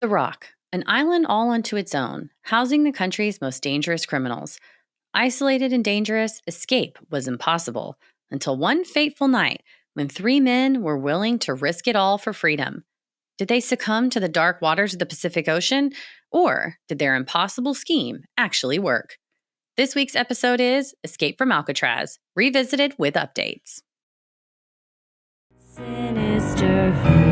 The Rock, an island all unto its own, housing the country's most dangerous criminals. Isolated and dangerous, escape was impossible until one fateful night when three men were willing to risk it all for freedom. Did they succumb to the dark waters of the Pacific Ocean, or did their impossible scheme actually work? This week's episode is Escape from Alcatraz, revisited with updates. Sinisterhood.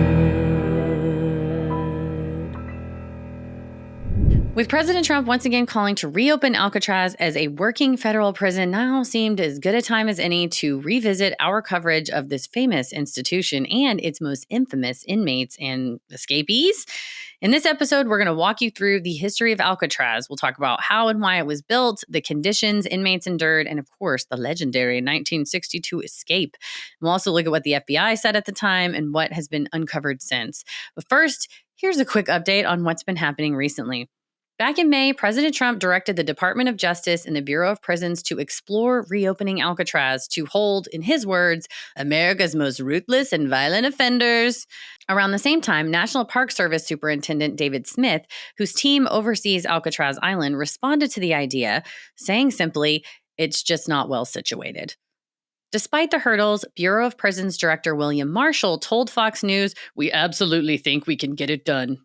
With President Trump once again calling to reopen Alcatraz as a working federal prison, now seemed as good a time as any to revisit our coverage of this famous institution and its most infamous inmates and escapees. In this episode, we're going to walk you through the history of Alcatraz. We'll talk about how and why it was built, the conditions inmates endured, and of course, the legendary 1962 escape. We'll also look at what the FBI said at the time and what has been uncovered since. But first, here's a quick update on what's been happening recently. Back in May, President Trump directed the Department of Justice and the Bureau of Prisons to explore reopening Alcatraz to hold, in his words, America's most ruthless and violent offenders. Around the same time, National Park Service Superintendent David Smith, whose team oversees Alcatraz Island, responded to the idea, saying simply, "It's just not well situated." Despite the hurdles, Bureau of Prisons Director William Marshall told Fox News, "We absolutely think we can get it done."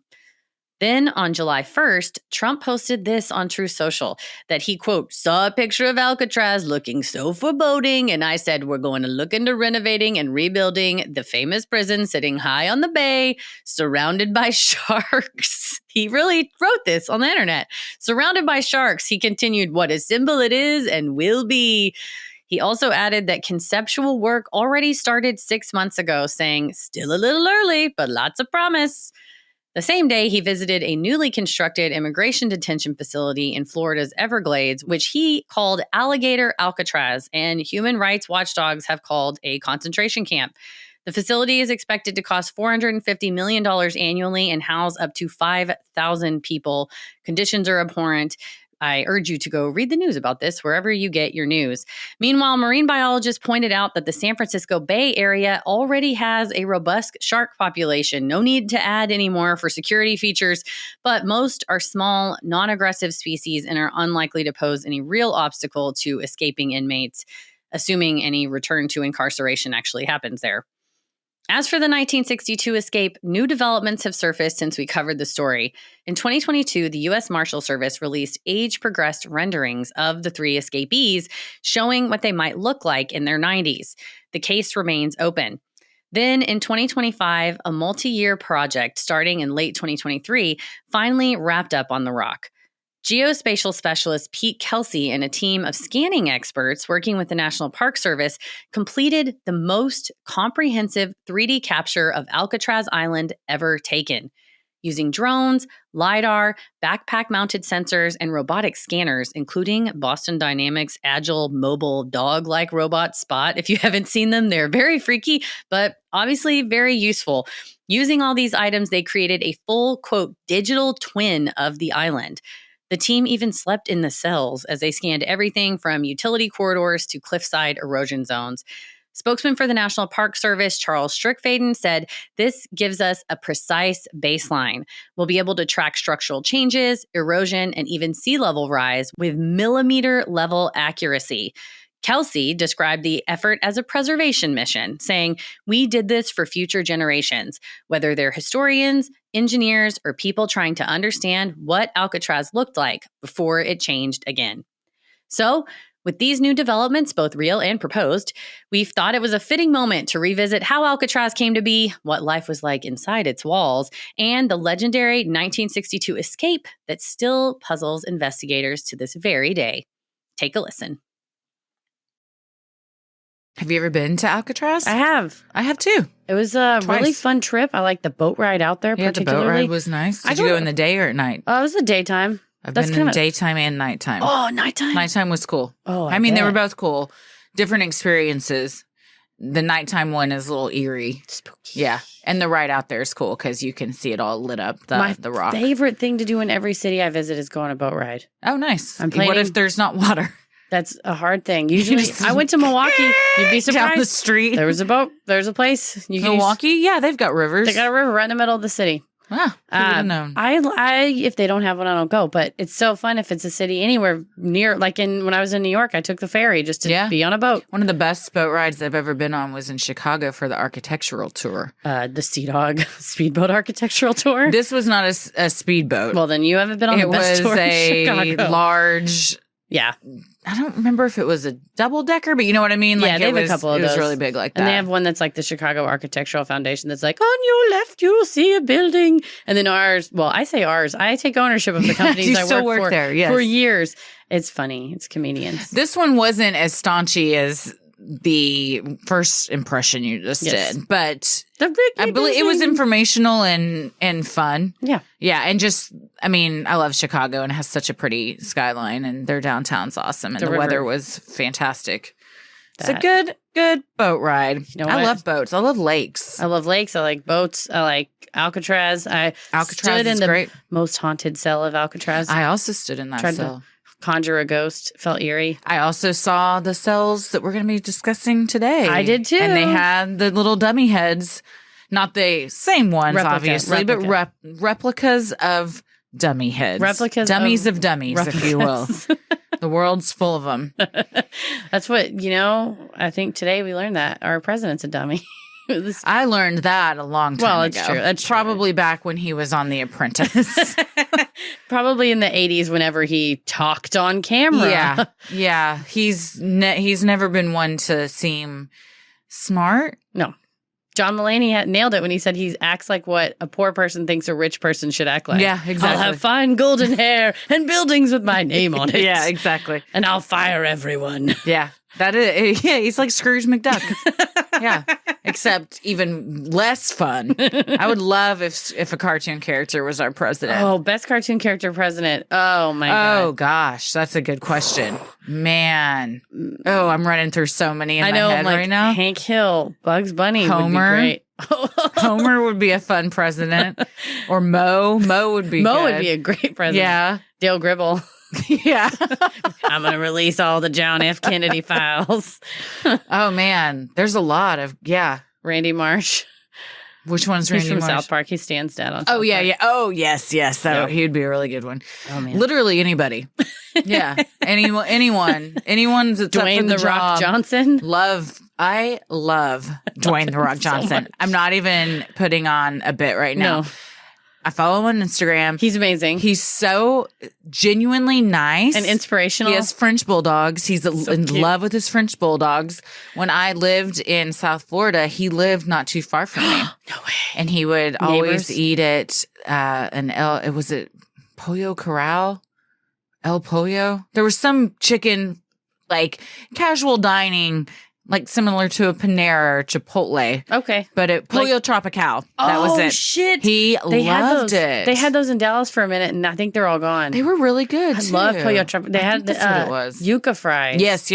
Then on July 1st, Trump posted this on Truth Social, that he, quote, saw a picture of Alcatraz looking so foreboding, and I said, we're going to look into renovating and rebuilding the famous prison sitting high on the bay, surrounded by sharks. He really wrote this on the internet. Surrounded by sharks, he continued, what a symbol it is and will be. He also added that conceptual work already started 6 months ago, saying, still a little early, but lots of promise. The same day, he visited a newly constructed immigration detention facility in Florida's Everglades, which he called Alligator Alcatraz, and human rights watchdogs have called a concentration camp. The facility is expected to cost $450 million annually and house up to 5,000 people. Conditions are abhorrent. I urge you to go read the news about this wherever you get your news. Meanwhile, marine biologists pointed out that the San Francisco Bay Area already has a robust shark population. No need to add any more for security features, but most are small, non-aggressive species and are unlikely to pose any real obstacle to escaping inmates, assuming any return to incarceration actually happens there. As for the 1962 escape, new developments have surfaced since we covered the story. In 2022, the U.S. Marshal Service released age-progressed renderings of the three escapees, showing what they might look like in their 90s. The case remains open. Then in 2025, a multi-year project starting in late 2023 finally wrapped up on the Rock. Geospatial specialist Pete Kelsey and a team of scanning experts working with the National Park Service completed the most comprehensive 3D capture of Alcatraz Island ever taken. Using drones, LiDAR, backpack-mounted sensors, and robotic scanners, including Boston Dynamics' agile mobile dog-like robot Spot. If you haven't seen them, they're very freaky, but obviously very useful. Using all these items, they created a full, quote, digital twin of the island. The team even slept in the cells as they scanned everything from utility corridors to cliffside erosion zones. Spokesman for the National Park Service, Charles Strickfaden, said, this gives us a precise baseline. We'll be able to track structural changes, erosion, and even sea level rise with millimeter-level accuracy. Kelsey described the effort as a preservation mission, saying, we did this for future generations, whether they're historians, engineers, or people trying to understand what Alcatraz looked like before it changed again. So, with these new developments, both real and proposed, we've thought it was a fitting moment to revisit how Alcatraz came to be, what life was like inside its walls, and the legendary 1962 escape that still puzzles investigators to this very day. Take a listen. Have you ever been to Alcatraz? I have. I have too. It was a Twice. really fun trip. I liked the boat ride out there particularly. The boat ride was nice. Did you go in the day or at night? It was the daytime. I've been in daytime and nighttime. Oh, nighttime? Nighttime was cool. Oh, I mean, they were both cool. Different experiences. The nighttime one is a little eerie. Spooky. Yeah. And the ride out there is cool because you can see it all lit up, the rock. My favorite thing to do in every city I visit is go on a boat ride. Oh, nice. What if there's not water? That's a hard thing. Usually, I went to Milwaukee. You'd be surprised. Down the street. There was a boat. There's a place. Milwaukee? Yeah, they've got rivers. They got a river right in the middle of the city. Ah, who would have known? I if they don't have one, I don't go. But it's so fun if it's a city anywhere near. Like when I was in New York, I took the ferry just to be on a boat. One of the best boat rides I've ever been on was in Chicago for the architectural tour. The Sea Dog Speedboat Architectural Tour. This was not a speedboat. Well, then you haven't been on the best tour in Chicago. It was a large. Yeah. I don't remember if it was a double-decker, but you know what I mean? Like they have a couple of those. It was really big like that. And they have one that's like the Chicago Architectural Foundation that's like, on your left, you'll see a building. And then ours, well, I say ours. I take ownership of the companies I work for there, yes. for years. It's funny. It's comedians. This one wasn't as staunchy as the first impression you just did, but I believe it was informational and fun. Yeah. Yeah. And just, I mean, I love Chicago and it has such a pretty skyline and their downtown's awesome and the weather was fantastic. It's a good boat ride. You know I love boats. I love lakes. I love lakes. I like boats. I like Alcatraz. Alcatraz stood in the great. Most haunted cell of Alcatraz. I also stood in that cell. Conjure a ghost. Felt eerie. I also saw the cells that we're going to be discussing today. I did too. And they had the little dummy heads. Not the same ones, obviously, but replicas of dummy heads. Dummies of dummies, if you will. The world's full of them. That's what, I think today we learned that our president's a dummy. I learned that a long time ago. Well, it's true. That's probably back when he was on The Apprentice. Probably in the 80s whenever he talked on camera. Yeah. He's never been one to seem smart. No. John Mulaney nailed it when he said he acts like what a poor person thinks a rich person should act like. Yeah, exactly. I'll have fine golden hair and buildings with my name on it. Yeah, exactly. And I'll fire everyone. Yeah. That is, he's like Scrooge McDuck. Yeah. Except even less fun. I would love if a cartoon character was our president. Oh, best cartoon character president. Oh, my God. Oh, gosh. That's a good question. Man. Oh, I'm running through so many in my head right now. Hank Hill, Bugs Bunny Homer. would be great. Homer would be a fun president. Or Mo. Mo would be Mo good. would be a great president. Yeah. Dale Gribble. Yeah. I'm going to release all the John F. Kennedy files. Oh, man. There's a lot of, Randy Marsh. Which one's Randy Marsh? He's from South Park. He stands dad on South Park. Yeah. Oh, yes. He would be a really good one. Oh, man. Literally anybody. Yeah. Anyone's that's Dwayne up for the Rock job. Johnson. I love Dwayne The Rock Johnson. I'm not even putting on a bit right now. No. I follow him on Instagram. He's amazing. He's so genuinely nice. And inspirational. He has French bulldogs. He's in love with his French bulldogs. When I lived in South Florida, he lived not too far from me. No way. And he would always eat at was it Pollo Corral? El Pollo? There was some chicken, like casual dining, like similar to a Panera or Chipotle. Okay. But Pollo Tropical. That was it. Oh, shit. He loved it. They had those in Dallas for a minute, and I think they're all gone. They were really good, too. I love Pollo Tropical. They had that's what it was. yuca fries. Yes.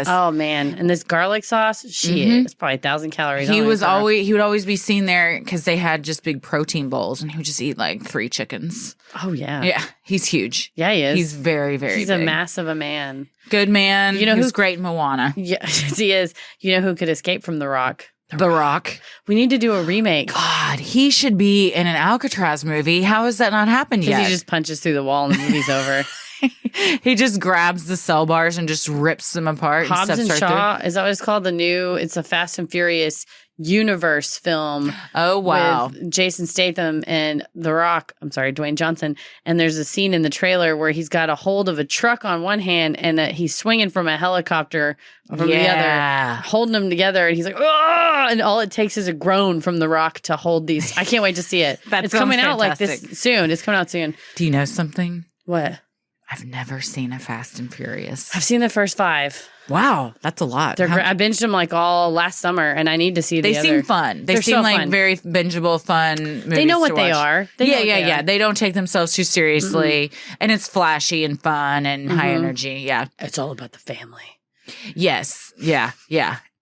Oh, man. And this garlic sauce, it's probably 1,000 calories. He would always be seen there because they had just big protein bowls, and he would just eat like 3 chickens. Oh, yeah. Yeah. He's huge. Yeah, he is. He's very, very He's big. a mass of a man. Good man. You know who's great in Moana? Yeah, he is. You know who could escape from The Rock? The Rock. We need to do a remake. God, he should be in an Alcatraz movie. How has that not happened yet? Because he just punches through the wall and the movie's over. He just grabs the cell bars and just rips them apart. Hobbs and Shaw, is that what it's called? It's a Fast and Furious universe film. Oh, wow. With Jason Statham and Dwayne Johnson. And there's a scene in the trailer where he's got a hold of a truck on one hand and he's swinging from a helicopter from the other, holding them together. And he's like, oh! And all it takes is a groan from The Rock to hold these. I can't wait to see it. It's coming fantastic. out like this soon. It's coming out soon. Do you know something? What? I've never seen a Fast and Furious. I've seen the first 5. Wow, that's a lot. I binged them like all last summer, and I need to see the other. They seem fun. They seem like very bingeable, fun movies. They know what they are. Yeah. They don't take themselves too seriously, and it's flashy and fun and high energy. Yeah, it's all about the family. Yes. Yeah.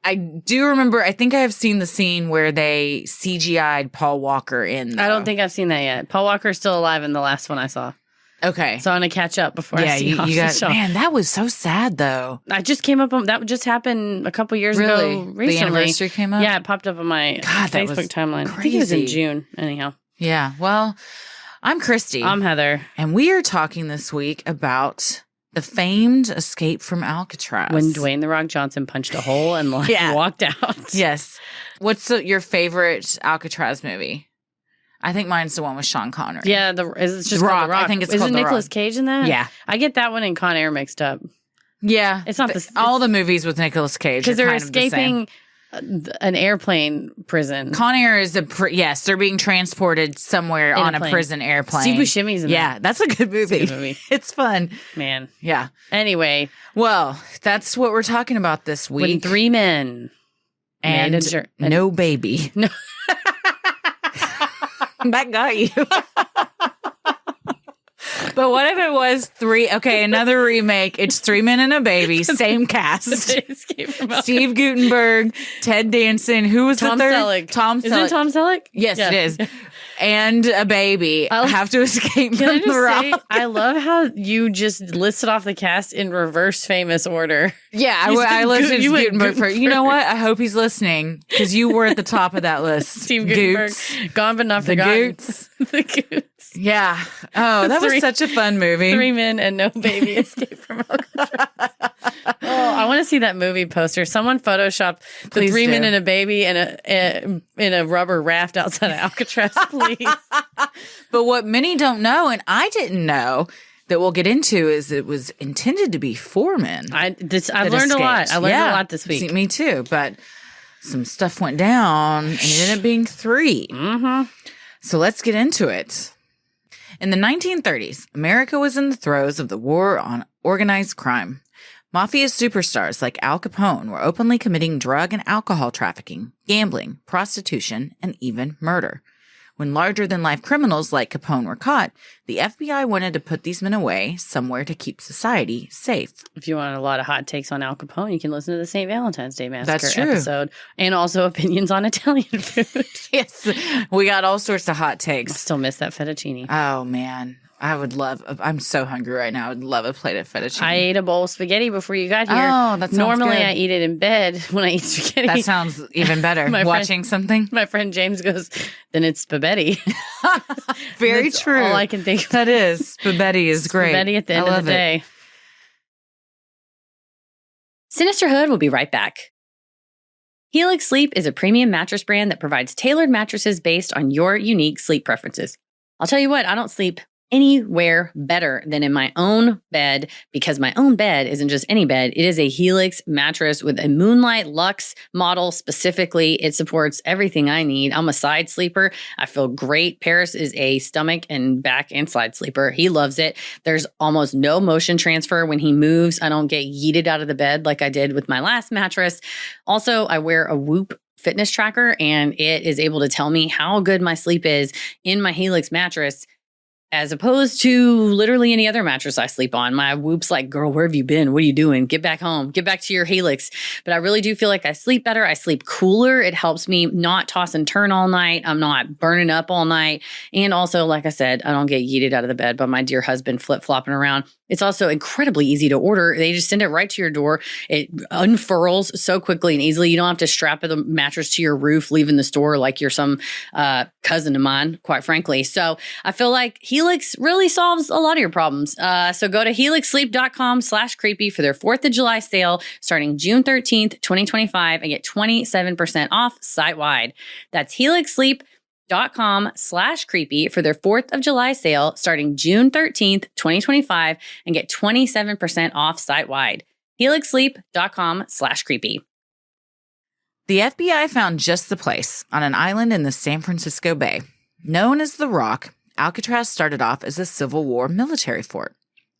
I do remember. I think I have seen the scene where they CGI'd Paul Walker in. Though. I don't think I've seen that yet. Paul Walker's still alive in the last one I saw. Okay. So I'm going to catch up before I see man, that was so sad, though. I just came up on that. Just happened a couple years ago recently. The anniversary came up? Yeah, it popped up on my Facebook timeline. Crazy. I think it was in June, anyhow. Yeah. Well, I'm Christy. I'm Heather. And we are talking this week about the famed escape from Alcatraz. When Dwayne The Rock Johnson punched a hole and walked out. Yes. What's your favorite Alcatraz movie? I think mine's the one with Sean Connery. Yeah, it's just called The Rock. I think it's called The Rock. Isn't Nicolas Cage in that? Yeah. I get that one and Con Air mixed up. Yeah. It's not all the movies with Nicolas Cage are they're kind of the same. escaping an airplane prison. Con Air is yes, they're being transported somewhere on a prison airplane. Steve Buscemi's in that. Yeah, that's a good movie. It's fun. Man. Yeah. Anyway. Well, that's what we're talking about this week. When 3 men and no baby. No. That got you. But what if it was 3? Okay, another remake. It's 3 men and a baby. Same cast. Steve Guttenberg, Ted Danson. Who was Tom the third? Selleck. Tom Selleck. Isn't it Tom Selleck? Yes, it is. And a baby have to escape from the rock. I love how you just listed off the cast in reverse famous order. Yeah, I listed Guttenberg first. You know what? I hope he's listening because you were at the top of that list. Steve Guttenberg. Gone but not forgotten. The Goots. Yeah. Oh, that was such a fun movie. 3 men and no baby escape from Alcatraz. I want to see that movie poster. Someone photoshopped the 3 men and a baby in a rubber raft outside of Alcatraz, please. But what many don't know, and I didn't know, that we'll get into is it was intended to be 4 men. I learned a lot. I learned a lot this week. Me too. But some stuff went down and it ended up being 3. Mm-hmm. So let's get into it. In the 1930s, America was in the throes of the war on organized crime. Mafia superstars like Al Capone were openly committing drug and alcohol trafficking, gambling, prostitution, and even murder. When larger-than-life criminals like Capone were caught, the FBI wanted to put these men away somewhere to keep society safe. If you want a lot of hot takes on Al Capone, you can listen to the St. Valentine's Day Massacre episode. And also opinions on Italian food. Yes, we got all sorts of hot takes. I still miss that fettuccine. Oh, man. I'm so hungry right now. I would love a plate of fettuccine. I ate a bowl of spaghetti before you got here. Oh, that sounds Normally, good. I eat it in bed when I eat spaghetti. That sounds even better. Watching something. My friend James goes, then it's spaghetti. Very true. All I can think of. That is. Spaghetti is great. Spaghetti at the end of the day. Sinisterhood will be right back. Helix Sleep is a premium mattress brand that provides tailored mattresses based on your unique sleep preferences. I'll tell you what, I don't sleep anywhere better than in my own bed because my own bed isn't just any bed. It is a Helix mattress with a Moonlight Luxe model specifically. It supports everything I need. I'm a side sleeper. I feel great. Paris is a stomach and back and side sleeper. He loves it. There's almost no motion transfer when he moves. I don't get yeeted out of the bed like I did with my last mattress. Also, I wear a Whoop fitness tracker and it is able to tell me how good my sleep is in my Helix mattress as opposed to literally any other mattress I sleep on. My Whoop's like, girl, where have you been? What are you doing? Get back home. Get back to your Helix. But I really do feel like I sleep better. I sleep cooler. It helps me not toss and turn all night. I'm not burning up all night. And also, like I said, I don't get yeeted out of the bed by my dear husband flip-flopping around. It's also incredibly easy to order. They just send it right to your door. It unfurls so quickly and easily. You don't have to strap the mattress to your roof, leaving the store like you're some cousin of mine, quite frankly. So I feel like Helix really solves a lot of your problems. So go to helixsleep.com/creepy for their 4th of July sale starting June 13th, 2025 and get 27% off site-wide. That's helixsleep.com/creepy for their 4th of July sale starting June 13th, 2025 and get 27% off site-wide. helixsleep.com/creepy. The FBI found just the place on an island in the San Francisco Bay. Known as The Rock, Alcatraz started off as a Civil War military fort.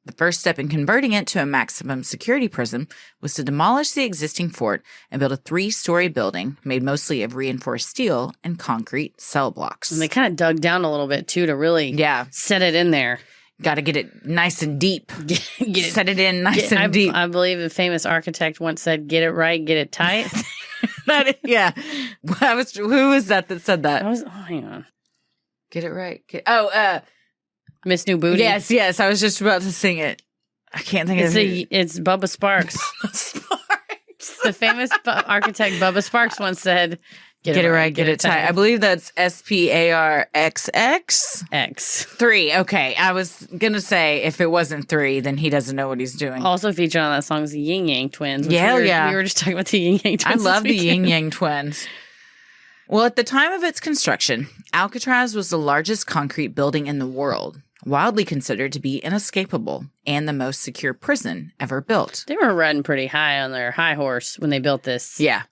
The first step in converting it to a maximum security prison was to demolish the existing fort and build a 3-story building made mostly of reinforced steel and concrete cell blocks. And they kind of dug down a little bit, too, to really set it in there. Got to get it nice and deep. Set it in nice and deep. I believe a famous architect once said, get it right, get it tight. Who was that said that? Hang on. Get it right. Miss New Booty. Yes. I was just about to sing it. I can't think of it. It's Bubba Sparks. The famous architect Bubba Sparks once said, Get it right, get it tight. I believe that's SPARXX. X. 3. Okay. I was going to say if it wasn't 3, then he doesn't know what he's doing. Also featured on that song is the Yin Yang Twins. Yeah, We were just talking about the Yin Yang Twins. I love the Yin Yang Twins. Well, at the time of its construction, Alcatraz was the largest concrete building in the world, widely considered to be inescapable and the most secure prison ever built. They were riding pretty high on their high horse when they built this. Yeah.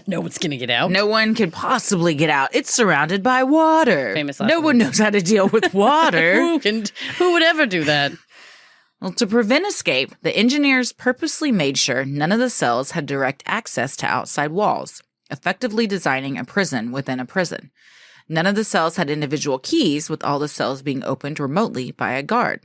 No one's going to get out. No one could possibly get out. It's surrounded by water. Famous No one knows how to deal with water. Who would ever do that? Well, to prevent escape, the engineers purposely made sure none of the cells had direct access to outside walls, effectively designing a prison within a prison. None of the cells had individual keys, with all the cells being opened remotely by a guard.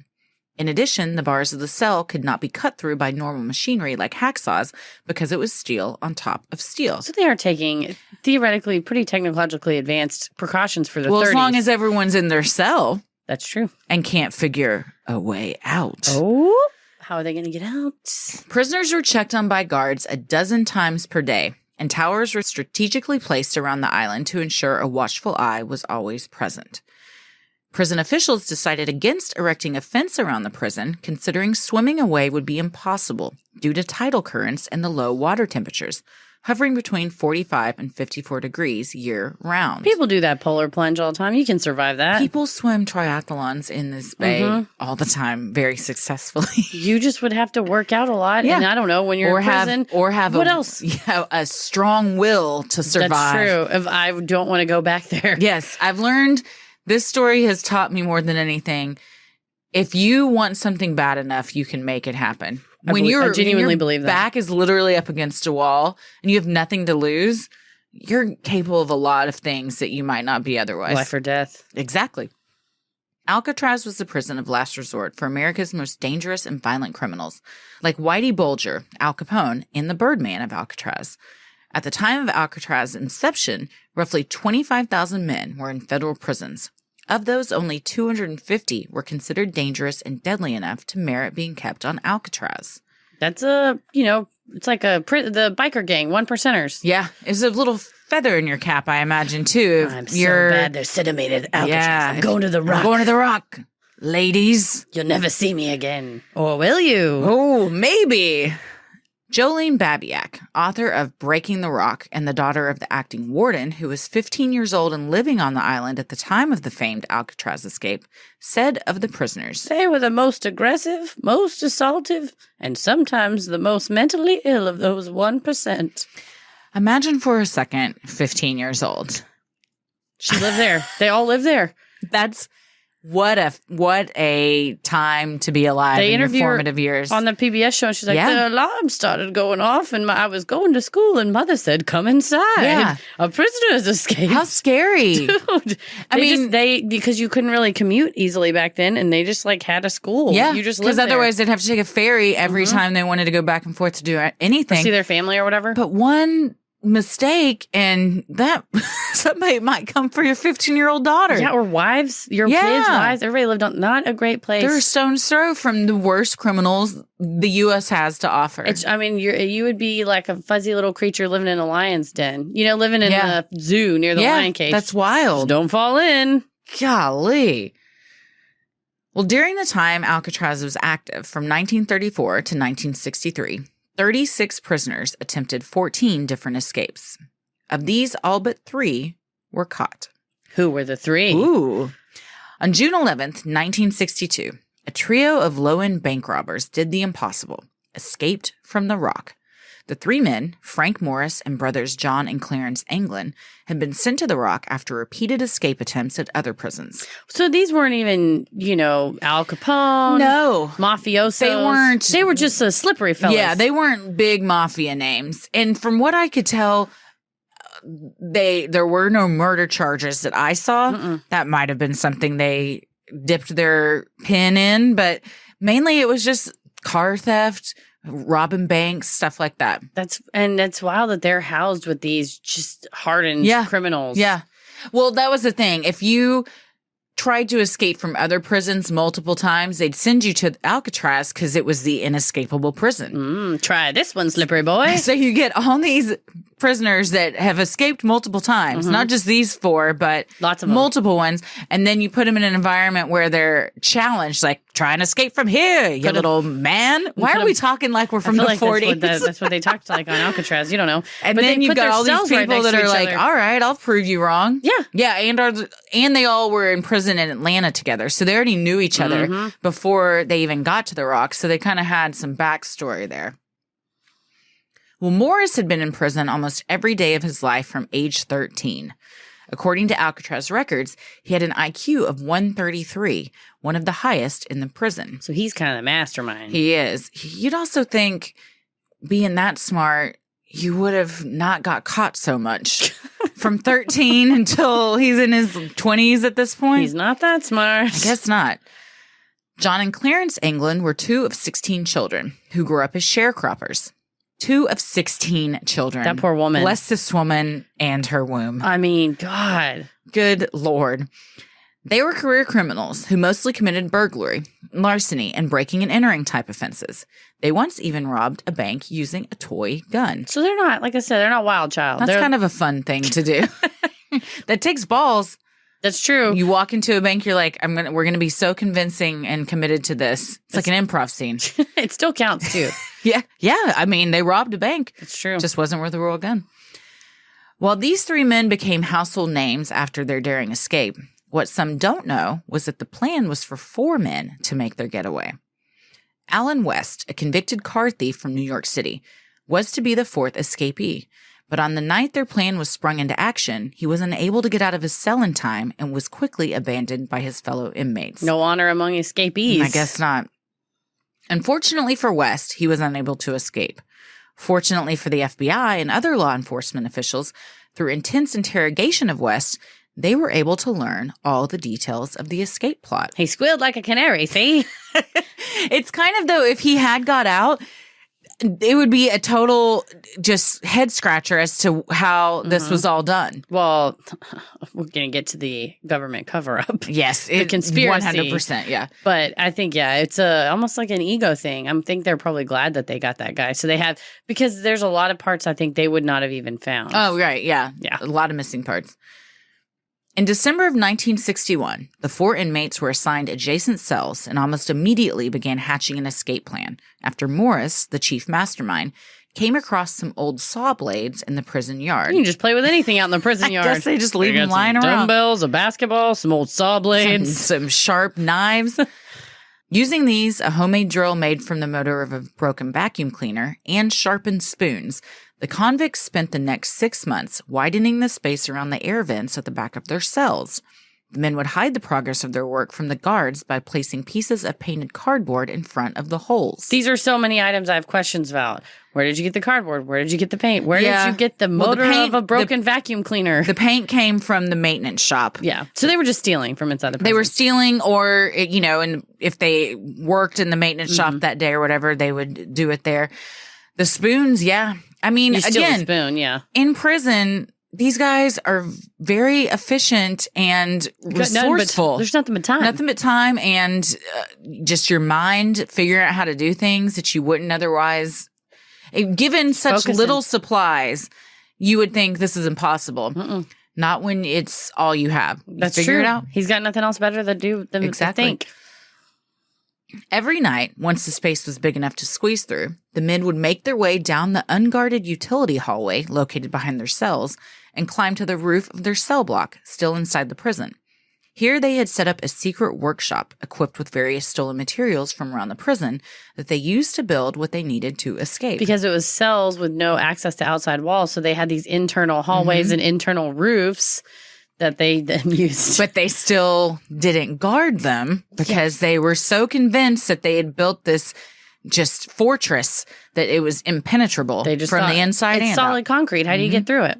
In addition, the bars of the cell could not be cut through by normal machinery like hacksaws because it was steel on top of steel. So they are taking theoretically pretty technologically advanced precautions for the 30s. Well, as long as everyone's in their cell. That's true. And can't figure a way out. Oh, how are they going to get out? Prisoners were checked on by guards 12 times per day, and towers were strategically placed around the island to ensure a watchful eye was always present. Prison officials decided against erecting a fence around the prison, considering swimming away would be impossible due to tidal currents and the low water temperatures, hovering between 45 and 54 degrees year-round. People do that polar plunge all the time. You can survive that. People swim triathlons in this bay all the time, very successfully. You just would have to work out a lot. Yeah. And I don't know, when you're in prison. Have what else? Yeah, a strong will to survive. That's true. If I don't want to go back there. Yes, I've learned... This story has taught me more than anything. If you want something bad enough, you can make it happen. I genuinely believe that. Back is literally up against a wall and you have nothing to lose, you're capable of a lot of things that you might not be otherwise. Life or death. Exactly. Alcatraz was the prison of last resort for America's most dangerous and violent criminals, like Whitey Bulger, Al Capone, and the Birdman of Alcatraz. At the time of Alcatraz's inception, roughly 25,000 men were in federal prisons. Of those, only 250 were considered dangerous and deadly enough to merit being kept on Alcatraz. That's it's like the biker gang, one percenters. Yeah, it's a little feather in your cap, I imagine, too. I'm so bad they're sedimented Alcatraz. Yeah, I'm going to the rock. I'm going to the rock, ladies. You'll never see me again. Or will you? Oh, maybe. Jolene Babiak, author of Breaking the Rock and the daughter of the acting warden, who was 15 years old and living on the island at the time of the famed Alcatraz escape, said of the prisoners, "They were the most aggressive, most assaultive, and sometimes the most mentally ill of those 1%. Imagine for a second, 15 years old. She lived there. They all live there. That's what a time to be alive. They in your interview her formative years on the PBS show. And she's like, the alarm started going off, and I was going to school, and mother said, "Come inside. Yeah. A prisoner has escaped." How scary, dude! Because you couldn't really commute easily back then, and they just had a school. Yeah, you just because otherwise they'd have to take a ferry every time they wanted to go back and forth to do anything, or see their family or whatever. But one mistake and that somebody might come for your 15-year-old daughter. Yeah, or wives, your kids' wives. Everybody lived on not a great place. They're a stone's throw from the worst criminals the U.S. has to offer. You would be like a fuzzy little creature living in a lion's den. Living in the zoo near the lion cage. That's wild. Just don't fall in. Golly. Well, during the time Alcatraz was active, from 1934 to 1963, 36 prisoners attempted 14 different escapes. Of these, all but 3 were caught. Who were the 3? Ooh. On June 11th, 1962, a trio of low-end bank robbers did the impossible, escaped from the rock. The 3 men, Frank Morris and brothers John and Clarence Anglin, had been sent to the rock after repeated escape attempts at other prisons. So these weren't even, Al Capone. No. Mafiosos. They were just slippery fellas. Yeah, they weren't big mafia names. And from what I could tell, there were no murder charges that I saw. That might have been something they dipped their pin in, but mainly it was just car theft, robbing banks, stuff like that. That's wild that they're housed with these just hardened criminals. Yeah. Well, that was the thing. If you tried to escape from other prisons multiple times, they'd send you to Alcatraz because it was the inescapable prison. Try this one, slippery boy. So you get all these prisoners that have escaped multiple times, not just these 4, but lots of them. multiple ones. And then you put them in an environment where they're challenged, like, try and escape from here, you little man. Why are we talking like we're from the 40s? That's what they talked like on Alcatraz. You don't know. And then you've got all these people that are like, all right, I'll prove you wrong. Yeah. Yeah. And they all were in prison in Atlanta together. So they already knew each other before they even got to the Rock. So they kind of had some backstory there. Well, Morris had been in prison almost every day of his life from age 13. According to Alcatraz records, he had an IQ of 133, one of the highest in the prison. So he's kind of the mastermind. He is. You'd also think, being that smart, you would have not got caught so much. From 13 until he's in his 20s at this point. He's not that smart. I guess not. John and Clarence England were 2 of 16 children who grew up as sharecroppers. 2 of 16 children. That poor woman. Bless this woman and her womb. I mean, God. Good Lord. They were career criminals who mostly committed burglary, larceny, and breaking and entering type offenses. They once even robbed a bank using a toy gun. So they're not, like I said, they're not wild child. That's kind of a fun thing to do. That takes balls. That's true. You walk into a bank, you're like, we're gonna be so convincing and committed to this. It's like an improv scene. It still counts too. Yeah. I mean, they robbed a bank. It's true. Just wasn't worth a royal gun. While these 3 men became household names after their daring escape, what some don't know was that the plan was for 4 men to make their getaway. Alan West, a convicted car thief from New York City, was to be the 4th escapee. But on the night their plan was sprung into action, he was unable to get out of his cell in time and was quickly abandoned by his fellow inmates. No honor among escapees. I guess not. Unfortunately for West, he was unable to escape. Fortunately for the FBI and other law enforcement officials, through intense interrogation of West, they were able to learn all the details of the escape plot. He squealed like a canary, see? It's kind of, though, if he had got out, it would be a total just head scratcher as to how this was all done. Well, we're going to get to the government cover-up. Yes. The conspiracy. 100%, yeah. But I think, it's almost like an ego thing. I think they're probably glad that they got that guy. So they have, because there's a lot of parts I think they would not have even found. Oh, right, yeah. Yeah. A lot of missing parts. In December of 1961, the 4 inmates were assigned adjacent cells and almost immediately began hatching an escape plan after Morris, the chief mastermind, came across some old saw blades in the prison yard. You can just play with anything out in the prison yard. I guess they just leave them lying around. Dumbbells, a basketball, some old saw blades. Some sharp knives. Using these, a homemade drill made from the motor of a broken vacuum cleaner, and sharpened spoons, the convicts spent the next 6 months widening the space around the air vents at the back of their cells. The men would hide the progress of their work from the guards by placing pieces of painted cardboard in front of the holes. These are so many items I have questions about. Where did you get the cardboard? Where did you get the paint? Where did you get the motor of a broken vacuum cleaner? The paint came from the maintenance shop. Yeah. So they were just stealing from inside the prison. They were stealing, or, and if they worked in the maintenance shop that day or whatever, they would do it there. The spoons, yeah. I mean, you steal again, a spoon, yeah. In prison, these guys are very efficient and resourceful. There's nothing but time. Nothing but time and just your mind figuring out how to do things that you wouldn't otherwise. Given such little supplies, you would think this is impossible. Not when it's all you have. That's figure true. It out. He's got nothing else better to do than to think. Every night, once the space was big enough to squeeze through, the men would make their way down the unguarded utility hallway located behind their cells and climb to the roof of their cell block, still inside the prison. Here they had set up a secret workshop equipped with various stolen materials from around the prison that they used to build what they needed to escape. Because it was cells with no access to outside walls, so they had these internal hallways and internal roofs that they then used. But they still didn't guard them because they were so convinced that they had built this just fortress that it was impenetrable from the inside and out. It's solid concrete. How do you get through it?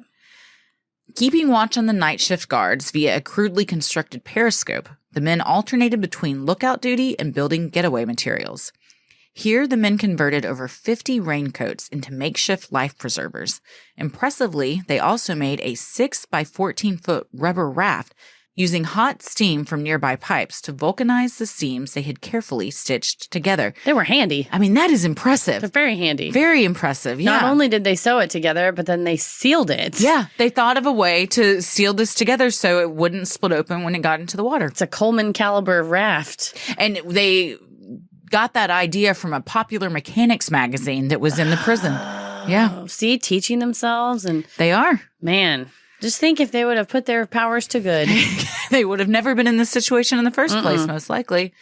Keeping watch on the night shift guards via a crudely constructed periscope, the men alternated between lookout duty and building getaway materials. Here, the men converted over 50 raincoats into makeshift life preservers. Impressively, they also made a 6 by 14-foot rubber raft using hot steam from nearby pipes to vulcanize the seams they had carefully stitched together. They were handy. I mean, that is impressive. They're very handy. Very impressive, yeah. Not only did they sew it together, but then they sealed it. Yeah, they thought of a way to seal this together so it wouldn't split open when it got into the water. It's a Coleman caliber raft. And they got that idea from a popular mechanics magazine that was in the prison. Yeah. See, teaching themselves. And they are. Man, just think if they would have put their powers to good. They would have never been in this situation in the first place, most likely.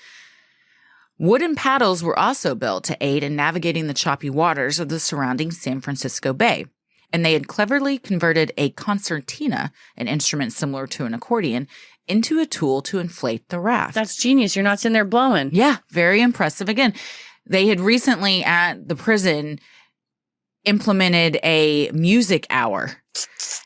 Wooden paddles were also built to aid in navigating the choppy waters of the surrounding San Francisco Bay. And they had cleverly converted a concertina, an instrument similar to an accordion, into a tool to inflate the raft. That's genius. You're not sitting there blowing. Yeah, very impressive. Again, they had recently at the prison implemented a music hour.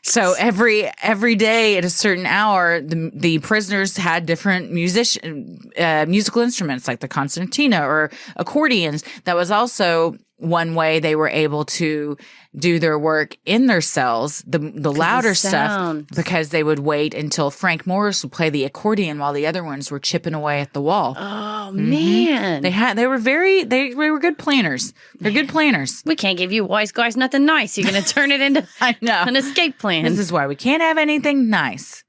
So every day at a certain hour, the prisoners had different musical instruments like the concertina or accordions. That was also one way they were able to do their work in their cells, the louder stuff, because they would wait until Frank Morris would play the accordion while the other ones were chipping away at the wall. Oh, man. They were good planners. They're good planners. We can't give you wise guys nothing nice. You're going to turn it into I know. an escape plan. This is why we can't have anything nice.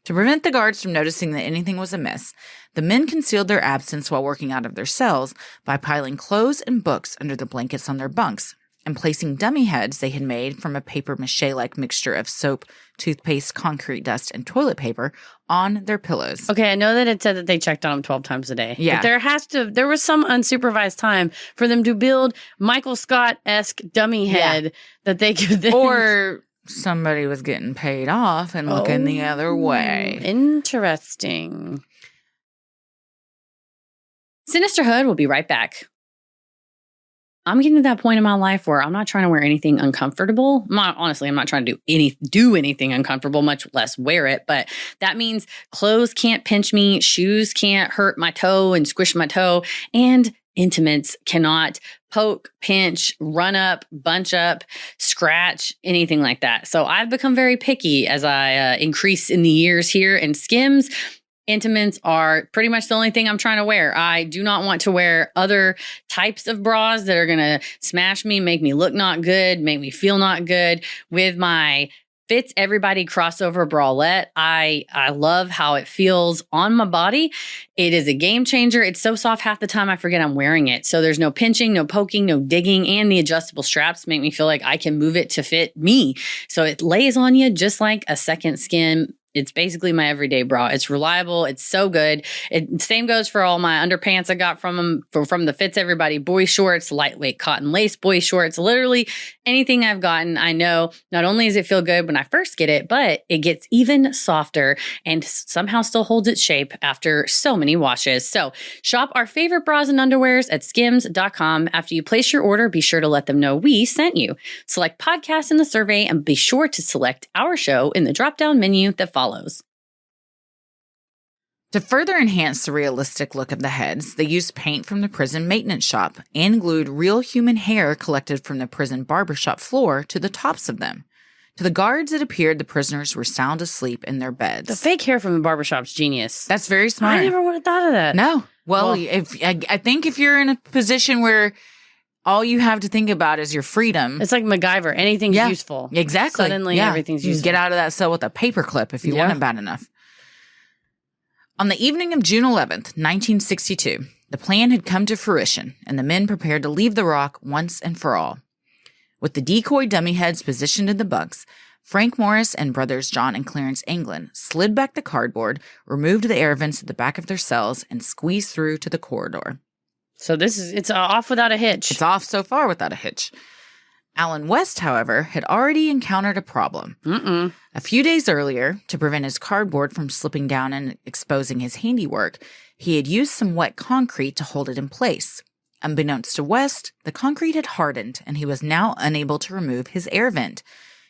To prevent the guards from noticing that anything was amiss, the men concealed their absence while working out of their cells by piling clothes and books under the blankets on their bunks and placing dummy heads they had made from a paper mache-like mixture of soap, toothpaste, concrete dust, and toilet paper on their pillows. Okay, I know that it said that they checked on them 12 times a day. Yeah. But there was some unsupervised time for them to build Michael Scott-esque dummy head that they could then... Or somebody was getting paid off and looking the other way. Interesting. Sinisterhood will be right back. I'm getting to that point in my life where I'm not trying to wear anything uncomfortable. I'm not trying to do anything uncomfortable, much less wear it. But that means clothes can't pinch me, shoes can't hurt my toe and squish my toe, and intimates cannot poke, pinch, run up, bunch up, scratch, anything like that. So I've become very picky as I increase in the years here, and Skims intimates are pretty much the only thing I'm trying to wear. I do not want to wear other types of bras that are going to smash me, make me look not good, make me feel not good. With my Fits Everybody crossover bralette, I love how it feels on my body. It is a game changer. It's so soft half the time I forget I'm wearing it. So there's no pinching, no poking, no digging, and the adjustable straps make me feel like I can move it to fit me. So it lays on you just like a second skin. It's basically my everyday bra. It's reliable. It's so good. Same goes for all my underpants I got from the Fits Everybody boy shorts, lightweight cotton lace boy shorts. Literally anything I've gotten, I know not only does it feel good when I first get it, but it gets even softer and somehow still holds its shape after so many washes. So shop our favorite bras and underwears at skims.com. After you place your order, be sure to let them know we sent you. Select podcast in the survey and be sure to select our show in the drop-down menu that follows. To further enhance the realistic look of the heads, they used paint from the prison maintenance shop and glued real human hair collected from the prison barbershop floor to the tops of them. To the guards, it appeared the prisoners were sound asleep in their beds. The fake hair from the barbershop's genius. That's very smart. I never would have thought of that. No. Well, I think if you're in a position where all you have to think about is your freedom. It's like MacGyver. Anything's useful. Exactly. Suddenly everything's useful. You can get out of that cell with a paperclip if you want it bad enough. On the evening of June 11th, 1962, the plan had come to fruition, and the men prepared to leave the rock once and for all. With the decoy dummy heads positioned in the bunks, Frank Morris and brothers John and Clarence Anglin slid back the cardboard, removed the air vents at the back of their cells, and squeezed through to the corridor. So it's off without a hitch. It's off so far without a hitch. Alan West, however, had already encountered a problem. A few days earlier, to prevent his cardboard from slipping down and exposing his handiwork, he had used some wet concrete to hold it in place. Unbeknownst to West, the concrete had hardened, and he was now unable to remove his air vent.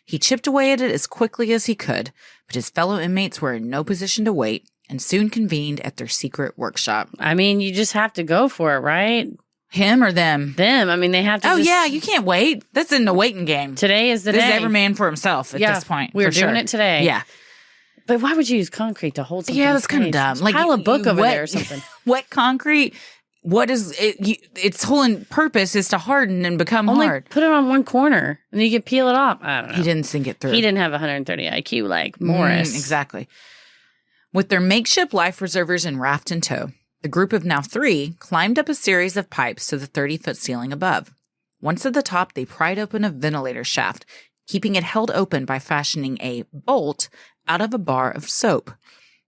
He chipped away at it as quickly as he could, but his fellow inmates were in no position to wait, and soon convened at their secret workshop. I mean, you just have to go for it, right? Him or them? Them. I mean, they have to you can't wait. That's in the waiting game. Today is the day. This is every man for himself at this point. We're doing it today. Yeah. But why would you use concrete to hold something? Yeah, that's kind of dumb. Like pile a book over there or something. Wet concrete. What is it? Its whole purpose is to harden and become hard. Put it on one corner and you can peel it off. I don't know. He didn't think it through. He didn't have 130 IQ like Morris. Exactly. With their makeshift life preservers and raft in tow, the group of now 3 climbed up a series of pipes to the 30-foot ceiling above. Once at the top, they pried open a ventilator shaft, keeping it held open by fashioning a bolt out of a bar of soap.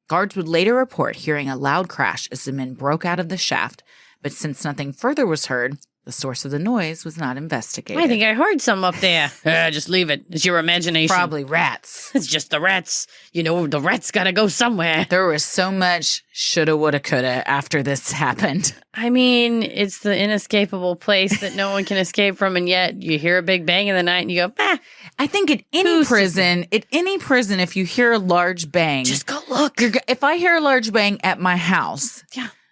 Guards would later report hearing a loud crash as the men broke out of the shaft, but since nothing further was heard, the source of the noise was not investigated. I think I heard some up there. Just leave it. It's your imagination. Probably rats. It's just the rats. You know, the rats got to go somewhere. There was so much shoulda, woulda, coulda after this happened. I mean, it's the inescapable place that no one can escape from, and yet you hear a big bang in the night and you go, bah. I think at any prison, if you hear a large bang, just go look. If I hear a large bang at my house,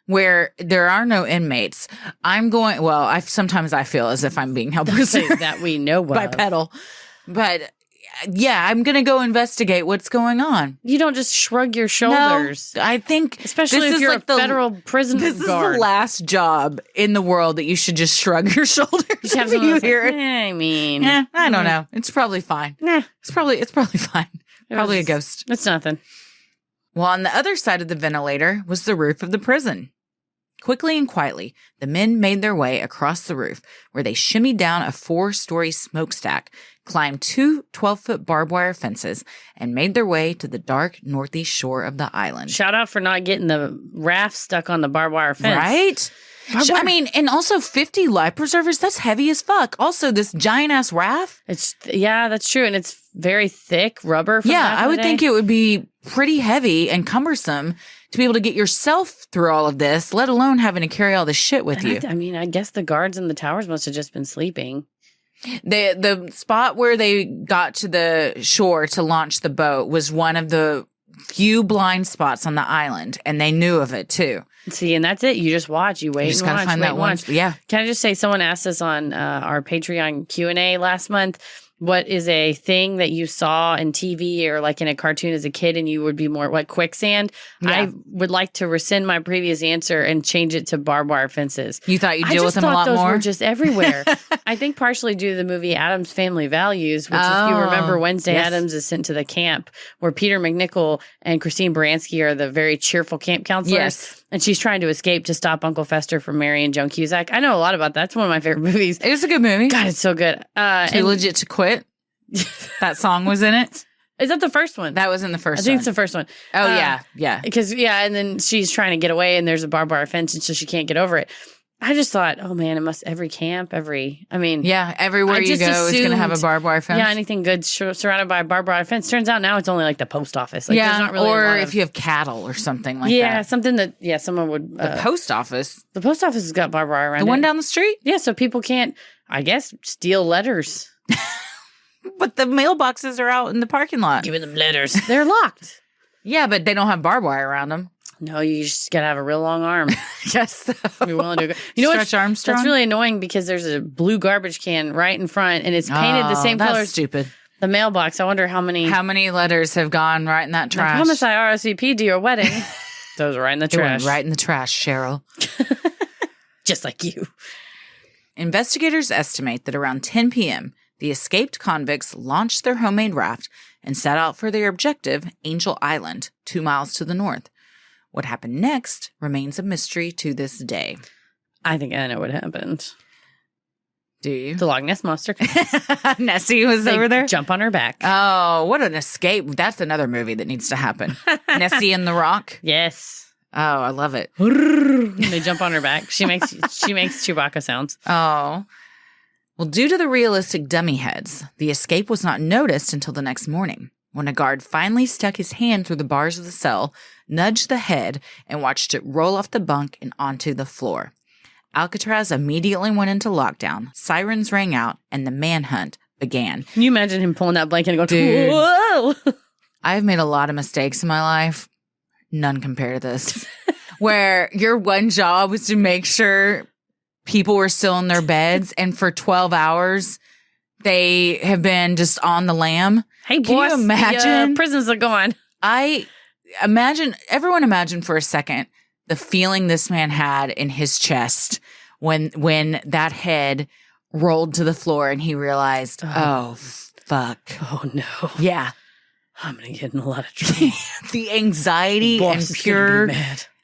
where there are no inmates, I'm going. Well, sometimes I feel as if I'm being held prisoner that we know by Petal, but yeah, I'm going to go investigate what's going on. You don't just shrug your shoulders. No, I think, especially if you're a federal prison guard. This is the last job in the world that you should just shrug your shoulders if you hear it. I mean, I don't know. It's probably fine. It's probably fine. Probably a ghost. It's nothing. Well, on the other side of the ventilator was the roof of the prison. Quickly and quietly, the men made their way across the roof, where they shimmied down a 4-story smokestack, climbed 2 12-foot barbed wire fences, and made their way to the dark northeast shore of the island. Shout out for not getting the raft stuck on the barbed wire fence. Right? I mean, and also 50 life preservers, that's heavy as fuck. Also, this giant-ass raft. That's true. And it's very thick rubber. I would think it would be pretty heavy and cumbersome to be able to get yourself through all of this, let alone having to carry all this shit with you. I mean, I guess the guards in the towers must have just been sleeping. The spot where they got to the shore to launch the boat was one of the few blind spots on the island, and they knew of it too. See, and that's it. You just watch. You wait. You just gotta find that one. Yeah. Can I just say, someone asked us on our Patreon Q&A last month, what is a thing that you saw in TV or like in a cartoon as a kid and you would be more like quicksand? Yeah. I would like to rescind my previous answer and change it to barbed wire fences. You thought you'd deal with them a lot more? I just thought those were just everywhere. I think partially due to the movie Addams Family Values, which if you remember, Wednesday Addams is sent to the camp where Peter McNichol and Christine Baranski are the very cheerful camp counselors. Yes. And she's trying to escape to stop Uncle Fester from marrying Joan Cusack. I know a lot about that. It's one of my favorite movies. It was a good movie. God, it's so good. Too Legit to Quit. That song was in it. Is that the first one? That was in the first one. I think it's the first one. Oh, yeah. Because, and then she's trying to get away and there's a barbed wire fence and so she can't get over it. I just thought, oh man, every camp, everywhere you go is going to have a barbed wire fence. Yeah, anything good surrounded by a barbed wire fence. Turns out now it's only like the post office. Like, there's not really or if you have cattle or something like that. Yeah, something that, someone would. The post office. The post office has got barbed wire around it. The one down the street? Yeah, so people can't, I guess, steal letters. But the mailboxes are out in the parking lot. Giving them letters. They're locked. Yeah, but they don't have barbed wire around them. No, you just got to have a real long arm. Yes. Be willing to go. You know what? Stretch Armstrong? That's really annoying because there's a blue garbage can right in front and it's painted the same color. That's stupid. The mailbox. I wonder how many letters have gone right in that trash. I promise I RSVP'd to your wedding. Those are right in the trash. Right in the trash, Cheryl. Just like you. Investigators estimate that around 10 p.m., the escaped convicts launched their homemade raft and set out for their objective, Angel Island, 2 miles to the north. What happened next remains a mystery to this day. I think I know what happened. Do you? The Loch Ness Monster. Nessie was over there? Jump on her back. Oh, what an escape. That's another movie that needs to happen. Nessie and the Rock? Yes. Oh, I love it. They jump on her back. She makes Chewbacca sounds. Oh. Well, due to the realistic dummy heads, the escape was not noticed until the next morning, when a guard finally stuck his hand through the bars of the cell, nudged the head, and watched it roll off the bunk and onto the floor. Alcatraz immediately went into lockdown, sirens rang out, and the manhunt began. Can you imagine him pulling that blanket and going, whoa? I have made a lot of mistakes in my life. None compared to this. Where your one job was to make sure people were still in their beds, and for 12 hours, they have been just on the lam. Hey, boss, can you imagine? The prisons are gone. Everyone imagine for a second the feeling this man had in his chest when that head rolled to the floor and he realized, oh fuck. Oh no. Yeah. I'm going to get in a lot of trouble. The anxiety and pure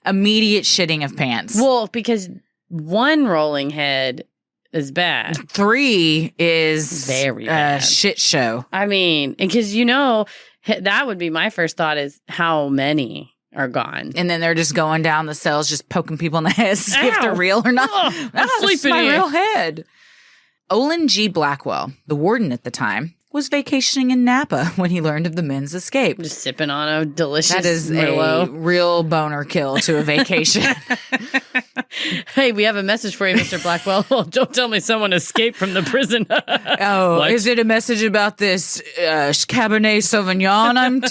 immediate shitting of pants. Well, because 1 rolling head is bad. 3 is very bad. Shit show. I mean, because that would be my first thought is how many are gone. And then they're just going down the cells, just poking people in the head to see if they're real or not. I'm sleeping my here. real head. Olin G. Blackwell, the warden at the time, was vacationing in Napa when he learned of the men's escape. Just sipping on a delicious That is Merlot. A real boner kill to a vacation. Hey, we have a message for you, Mr. Blackwell. Don't tell me someone escaped from the prison. What? Is it a message about this Cabernet Sauvignon I'm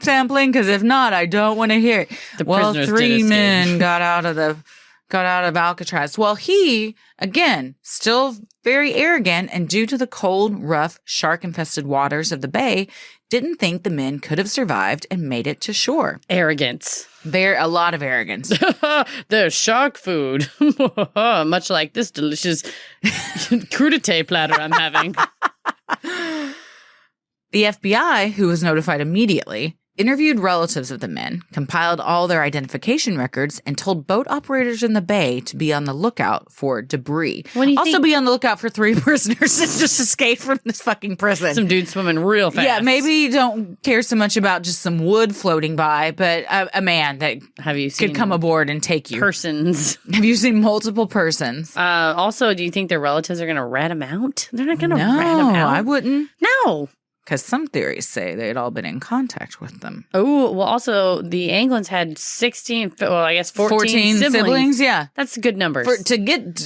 sampling? Because if not, I don't want to hear it. Well, 3 men got out of Alcatraz. Well, he, again, still very arrogant, and due to the cold, rough, shark-infested waters of the bay, didn't think the men could have survived and made it to shore. Arrogance. A lot of arrogance. There's shark food. Much like this delicious crudité platter I'm having. The FBI, who was notified immediately, interviewed relatives of the men, compiled all their identification records, and told boat operators in the bay to be on the lookout for debris. Also be on the lookout for 3 prisoners that just escaped from this fucking prison. Some dude swimming real fast. Yeah, maybe you don't care so much about just some wood floating by, but a man that could come aboard and take you. Persons. Have you seen multiple persons? Also, do you think their relatives are going to rat them out? They're not going to rat them out. No, I wouldn't. No. Because some theories say they'd all been in contact with them. Oh, well, also, the Anglins had 14 siblings. Yeah. That's good numbers.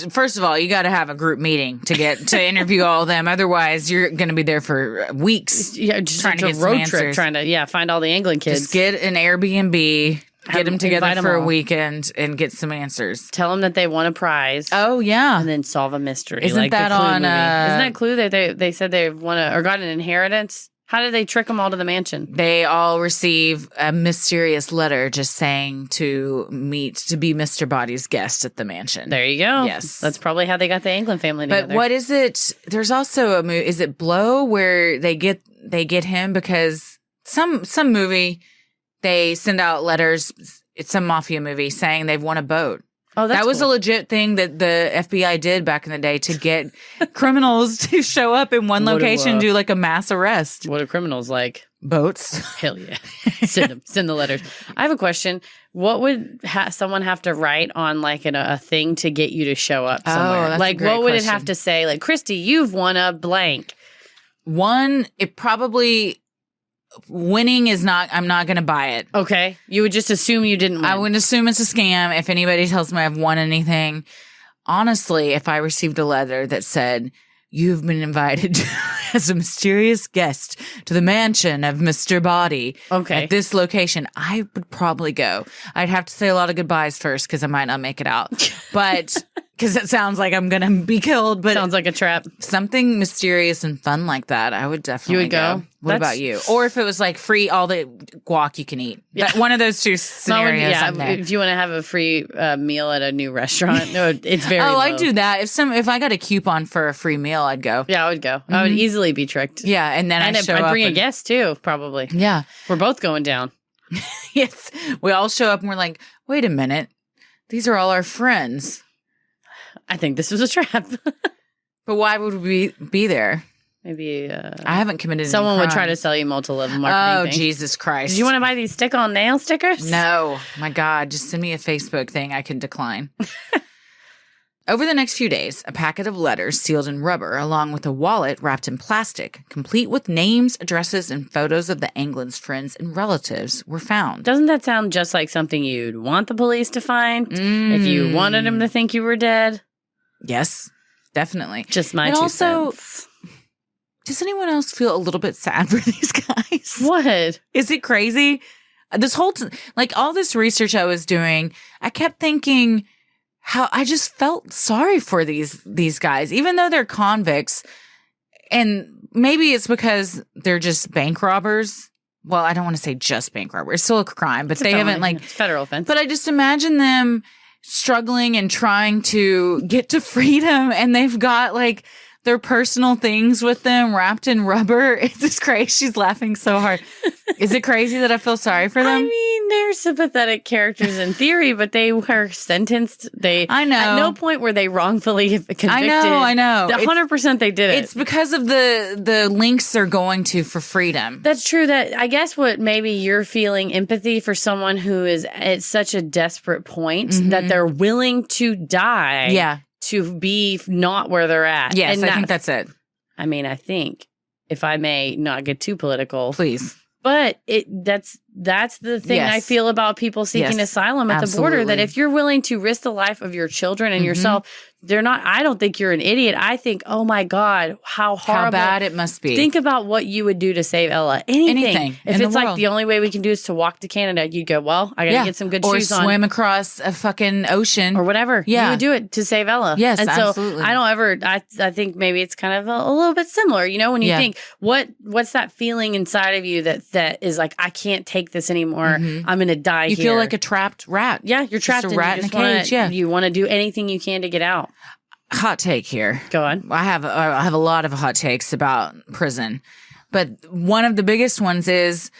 First of all, you got to have a group meeting to interview all of them. Otherwise, you're going to be there for weeks. Yeah, just trying to get a road answers. trip, trying to find all the Anglin kids. Just get an Airbnb. Get them together for a weekend and get some answers. Tell them that they won a prize. Oh, yeah. And then solve a mystery. Isn't that on... Isn't that Clue that they said they won or got an inheritance? How did they trick them all to the mansion? They all receive a mysterious letter just saying to be Mr. Body's guest at the mansion. There you go. Yes. That's probably how they got the Anglin family together. But what is it? There's also a movie. Is it Blow where they get him because some movie... They send out letters, it's some mafia movie, saying they've won a boat. Oh, that was cool. a legit thing that the FBI did back in the day to get criminals to show up in one location and do like a mass arrest. What are criminals like? Boats. Hell yeah. Send them. Send the letters. I have a question. What would someone have to write on like a thing to get you to show up somewhere? That's like, a great what would question. it have to say? Like, Christy, you've won a blank. It probably... Winning is not, I'm not going to buy it. Okay. You would just assume you didn't win. I would assume it's a scam if anybody tells me I've won anything. Honestly, if I received a letter that said, you've been invited as a mysterious guest to the mansion of Mr. Body at this location, I would probably go. I'd have to say a lot of goodbyes first because I might not make it out. But... Because it sounds like I'm going to be killed. But sounds like a trap. Something mysterious and fun like that, I would definitely You would go? What about you? Or if it was like free, all the guac you can eat. Yeah. One of those two scenarios. If you want to have a free meal at a new restaurant, no, it's very low. I'd do that. If I got a coupon for a free meal, I'd go. Yeah, I would go. I would easily be tricked. Yeah, and then I'd bring a guest too, probably. Yeah. We're both going down. Yes. We all show up and we're like, wait a minute. These are all our friends. I think this was a trap. But why would we be there? Maybe I haven't committed someone any would try to crimes. sell you multi-level marketing thing. Jesus Christ. Do you want to buy these stick-on nail stickers? No. My God. Just send me a Facebook thing I can decline. Over the next few days, a packet of letters sealed in rubber, along with a wallet wrapped in plastic, complete with names, addresses, and photos of the Anglin's friends and relatives, were found. Doesn't that sound just like something you'd want the police to find if you wanted them to think you were dead? Yes, definitely. Just my two cents. Does anyone else feel a little bit sad for these guys? What? Is it crazy? This whole all this research I was doing, I kept thinking how I just felt sorry for these guys, even though they're convicts. And maybe it's because they're just bank robbers, well, I don't want to say just bank robbery. It's still a crime, but they haven't like federal offense. But I just imagine them struggling and trying to get to freedom, and they've got like their personal things with them wrapped in rubber. It's just crazy. She's laughing so hard. Is it crazy that I feel sorry for them? I mean, they're sympathetic characters in theory, but they were sentenced. I know. At no point were they wrongfully convicted. I know. 100% they did it. It's because of the links they're going to for freedom. That's true. That I guess what maybe you're feeling empathy for someone who is at such a desperate point that they're willing to die. Yeah. To be not where they're at. Yes, I think that's it. I mean, I think, if I may not get too political. Please. But that's the thing I feel about people seeking asylum at the border, that if you're willing to risk the life of your children and yourself, I don't think you're an idiot. I think, oh my God, how horrible. How bad it must be. Think about what you would do to save Ella. Anything. If it's like the only way we can do is to walk to Canada, you'd go, well, I got to get some good shoes on. Or swim across a fucking ocean. Or whatever. Yeah. You would do it to save Ella. Yes, and so absolutely. I think maybe it's kind of a little bit similar, when you think, what's that feeling inside of you that is like, I can't take this anymore. I'm going to die here. You feel like a trapped rat. Yeah, you're trapped. Just a rat in a cage. You want to do anything you can to get out. Hot take here. Go on. I have a lot of hot takes about prison, but one of the biggest ones is,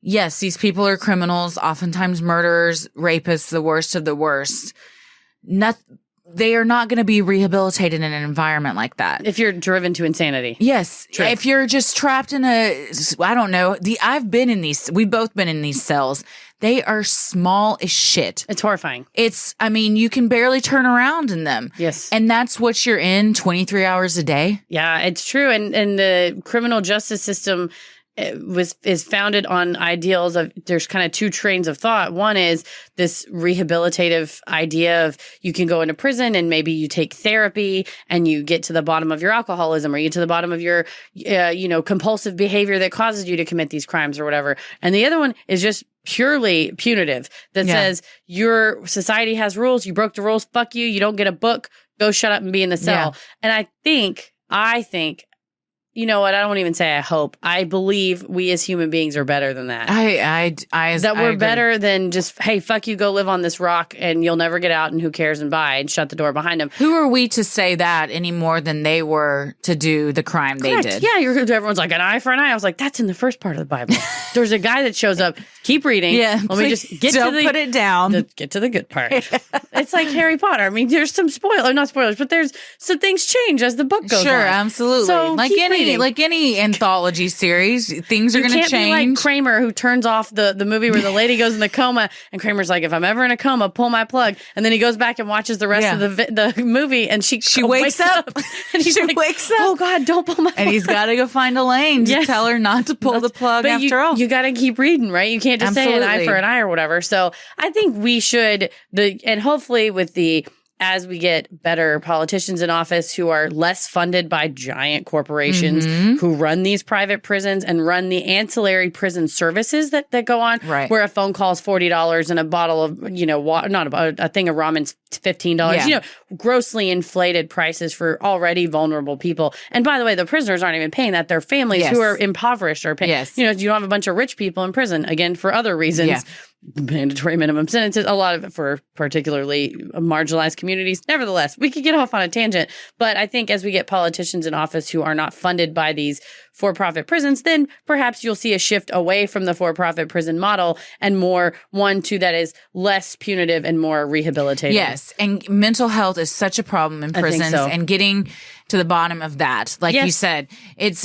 yes, these people are criminals, oftentimes murderers, rapists, the worst of the worst. They are not going to be rehabilitated in an environment like that. If you're driven to insanity. Yes. True. If you're just trapped in I don't know. We've both been in these cells. They are small as shit. It's horrifying. You can barely turn around in them. Yes. And that's what you're in 23 hours a day. Yeah, it's true. And the criminal justice system is founded on ideals of, there's kind of two trains of thought. One is this rehabilitative idea of you can go into prison and maybe you take therapy and you get to the bottom of your alcoholism, or you get to the bottom of your, compulsive behavior that causes you to commit these crimes or whatever. And the other one is just purely punitive that says your society has rules. You broke the rules. Fuck you. You don't get a book. Go shut up and be in the cell. Yeah. And I think, you know what? I don't even say I hope. I believe we as human beings are better than that. We're better than just, hey, fuck you, go live on this rock and you'll never get out and who cares, and bye, and shut the door behind them. Who are we to say that any more than they were to do the crime they did? Yeah, everyone's like, an eye for an eye. I was like, that's in the first part of the Bible. There's a guy that shows up. Keep reading. Yeah, let me just get to put it down. Get to the good part. It's like Harry Potter. I mean, there's some not spoilers, but there's some things change as the book goes on. Sure, absolutely. So like any anthology series, things are going to change. You can't be like Kramer, who turns off the movie where the lady goes in the coma, and Kramer's like, if I'm ever in a coma, pull my plug. And then he goes back and watches the rest of the movie, and she wakes up. And he's wakes up. Oh God, don't pull my plug. And he's got to go find Elaine to tell her not to pull the plug after all. You got to keep reading, right? You can't just say an eye for an eye or whatever. So I think we should, and hopefully as we get better politicians in office who are less funded by giant corporations who run these private prisons and run the ancillary prison services that go on, right, where a phone call is $40 and a bottle of, a thing of ramen's $15, grossly inflated prices for already vulnerable people. And by the way, the prisoners aren't even paying that. Their families who are impoverished are paying. Yes. You don't have a bunch of rich people in prison, again, for other reasons. Yeah. Mandatory minimum sentences, a lot of it for particularly marginalized communities. Nevertheless, we could get off on a tangent, but I think as we get politicians in office who are not funded by these for-profit prisons, then perhaps you'll see a shift away from the for-profit prison model and more one to that is less punitive and more rehabilitative. Yes, and mental health is such a problem in prisons, and getting to the bottom of that, like you said,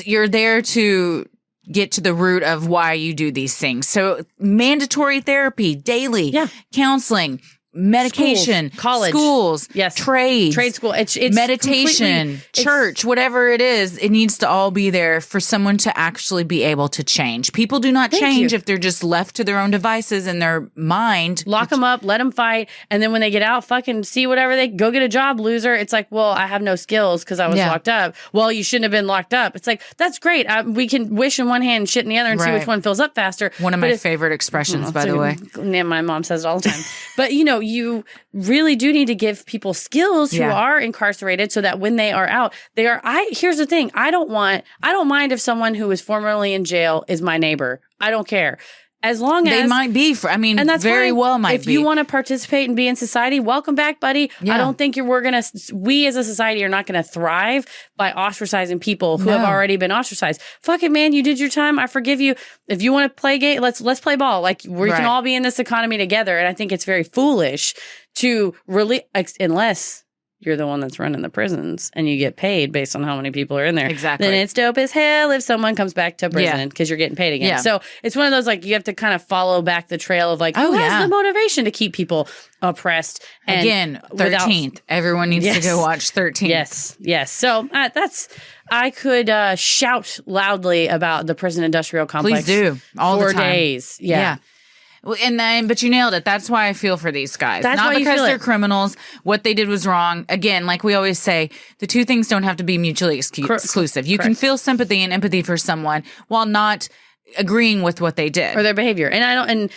you're there to get to the root of why you do these things. So mandatory therapy, daily, counseling, medication, schools, trade school, it's meditation, church, whatever it is, it needs to all be there for someone to actually be able to change. People do not change if they're just left to their own devices in their mind. Lock them up, let them fight, and then when they get out, fucking see whatever they go get a job, loser. It's like, well, I have no skills because I was locked up. Well, you shouldn't have been locked up. It's like, that's great. We can wish in one hand and shit in the other and see which one fills up faster. One of my favorite expressions, by the way. Yeah, my mom says it all the time. But you really do need to give people skills who are incarcerated so that when they are out, here's the thing. I don't mind if someone who is formerly in jail is my neighbor. I don't care. As long as they might be, and that's very fine. Well might if be. If you want to participate and be in society, welcome back, buddy. I don't think we as a society are not going to thrive by ostracizing people who have already been ostracized. Fuck it, man. You did your time. I forgive you. If you want to play game, let's play ball. Like we can all be in this economy together. And I think it's very foolish to really, unless you're the one that's running the prisons and you get paid based on how many people are in there. Exactly. Then it's dope as hell if someone comes back to prison because you're getting paid again. Yeah. So it's one of those, like, you have to kind of follow back the trail of like, who has the motivation to keep people oppressed? And again, 13th. Everyone needs to go watch 13th. Yes. So I could shout loudly about the prison industrial complex. Please do. All the time. 4 days. Yeah. Well, but you nailed it. That's why I feel for these guys. That's not because they're criminals. What they did was wrong. Again, like we always say, the two things don't have to be mutually exclusive. You can feel sympathy and empathy for someone while not agreeing with what they did or their behavior. And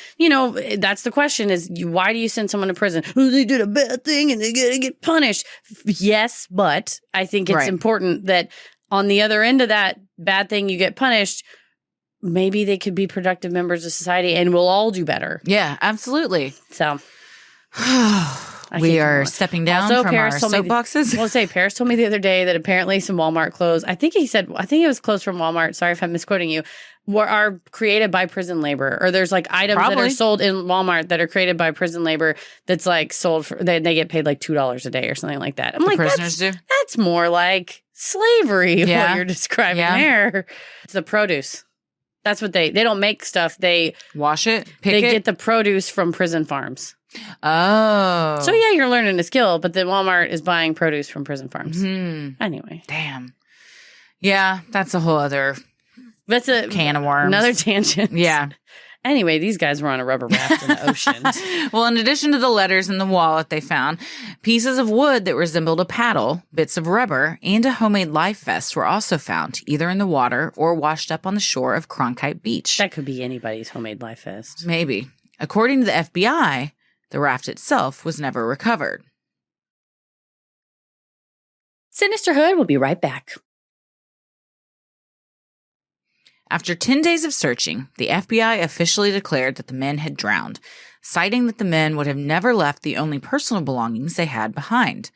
that's the question: is why do you send someone to prison? Oh, they did a bad thing and they gotta get punished. Yes, but I think it's important that on the other end of that bad thing, you get punished. Maybe they could be productive members of society and we'll all do better. Yeah, absolutely. So we are stepping down from Paris our soapboxes. I'll say Paris told me the other day that apparently some Walmart clothes, I think it was clothes from Walmart. Sorry if I'm misquoting you. Are created by prison labor, or there's like items that are sold in Walmart that are created by prison labor that's like sold for, they get paid like $2 a day or something like that. I'm like, prisoners do? That's more like slavery, what you're describing there. It's the produce. That's what they don't make stuff. They wash it, get the produce from prison farms. Oh. So yeah, you're learning a skill, but then Walmart is buying produce from prison farms. Mm-hmm. Anyway. Damn. Yeah, that's a whole other can of worms. Another tangent. Yeah. Anyway, these guys were on a rubber raft in the ocean. Well, in addition to the letters in the wallet they found, pieces of wood that resembled a paddle, bits of rubber, and a homemade life vest were also found, either in the water or washed up on the shore of Cronkite Beach. That could be anybody's homemade life vest. Maybe. According to the FBI, the raft itself was never recovered. Sinisterhood will be right back. After 10 days of searching, the FBI officially declared that the men had drowned, citing that the men would have never left the only personal belongings they had behind.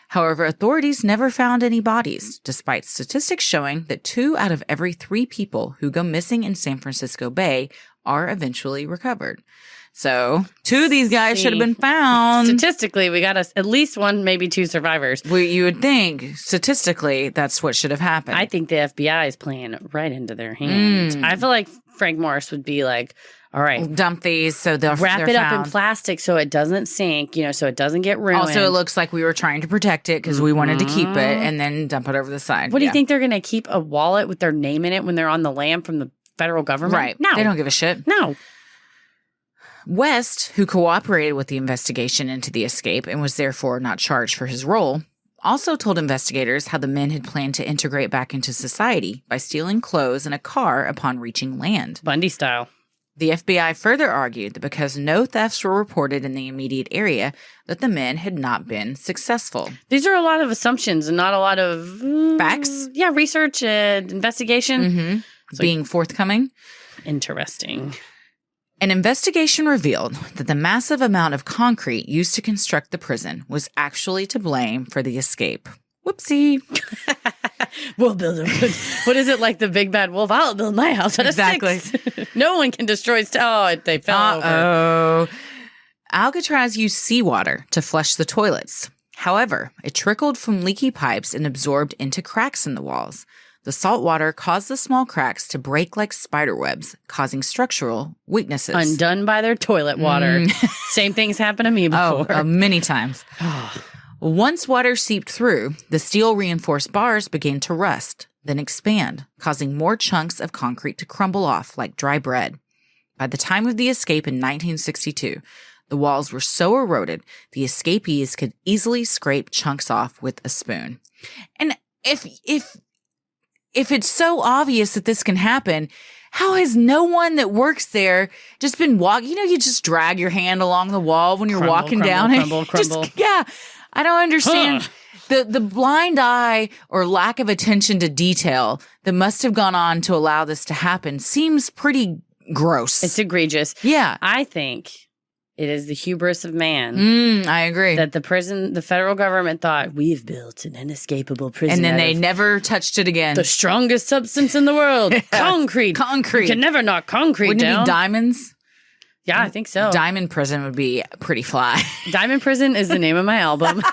However, authorities never found any bodies, despite statistics showing that 2 out of every 3 people who go missing in San Francisco Bay are eventually recovered. So 2 of these guys should have been found. Statistically, we got at least 1, maybe 2 survivors. You would think, statistically, that's what should have happened. I think the FBI is playing right into their hands. I feel like Frank Morris would be like, all right, dump these so they'll wrap it up in plastic so it doesn't sink, so it doesn't get ruined. Also, it looks like we were trying to protect it because we wanted to keep it and then dump it over the side. What do you think they're going to keep a wallet with their name in it when they're on the lam from the federal government? Right. No. They don't give a shit. No. West, who cooperated with the investigation into the escape and was therefore not charged for his role, also told investigators how the men had planned to integrate back into society by stealing clothes and a car upon reaching land. Bundy style. The FBI further argued that because no thefts were reported in the immediate area, that the men had not been successful. These are a lot of assumptions and not a lot of facts. Yeah, research and investigation. Mm-hmm. So being forthcoming. Interesting. An investigation revealed that the massive amount of concrete used to construct the prison was actually to blame for the escape. Whoopsie. We'll build what is it, like the big bad wolf? I'll build my house out of sticks. No one can destroy they fell over. Alcatraz used seawater to flush the toilets. However, it trickled from leaky pipes and absorbed into cracks in the walls. The salt water caused the small cracks to break like spider webs, causing structural weaknesses. Undone by their toilet water. Same things happened to me before. Many times. Once water seeped through, the steel-reinforced bars began to rust, then expand, causing more chunks of concrete to crumble off like dry bread. By the time of the escape in 1962, the walls were so eroded, the escapees could easily scrape chunks off with a spoon. And if it's so obvious that this can happen, how has no one that works there just been walking? You know, you just drag your hand along the wall when you're walking down it. Crumble. Yeah. I don't understand. The blind eye or lack of attention to detail that must have gone on to allow this to happen seems pretty gross. It's egregious. Yeah. I think it is the hubris of man. I agree. That the federal government thought, we've built an inescapable prison. And then they never touched it again. The strongest substance in the world. Concrete. Concrete. You can never knock concrete Wouldn't down. it be diamonds? Yeah, I think so. Diamond Prison would be pretty fly. Diamond Prison is the name of my album.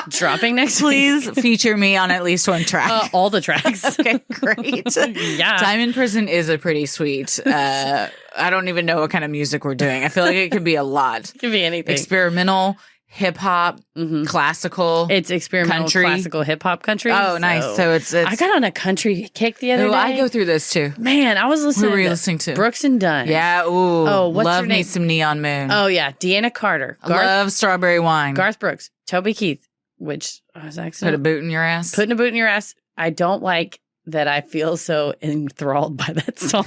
Dropping next week. Please feature me on at least one track. All the tracks. Okay, great. Yeah. Diamond Prison is a pretty sweet. I don't even know what kind of music we're doing. I feel like it could be a lot. It could be anything. Experimental, hip hop, classical. It's experimental, country. Classical, hip hop country. Oh, nice. So it's I got on a country kick the other day. I go through this too. Man, I was listening. Who were you listening to? Brooks and Dunn. Yeah. Ooh. Oh, what's love her me name? some Neon Moon. Oh yeah, Deanna Carter. I love Strawberry Wine. Garth Brooks, Toby Keith, which I was actually Put a boot in your ass. Putting a boot in your ass. I don't like that I feel so enthralled by that song.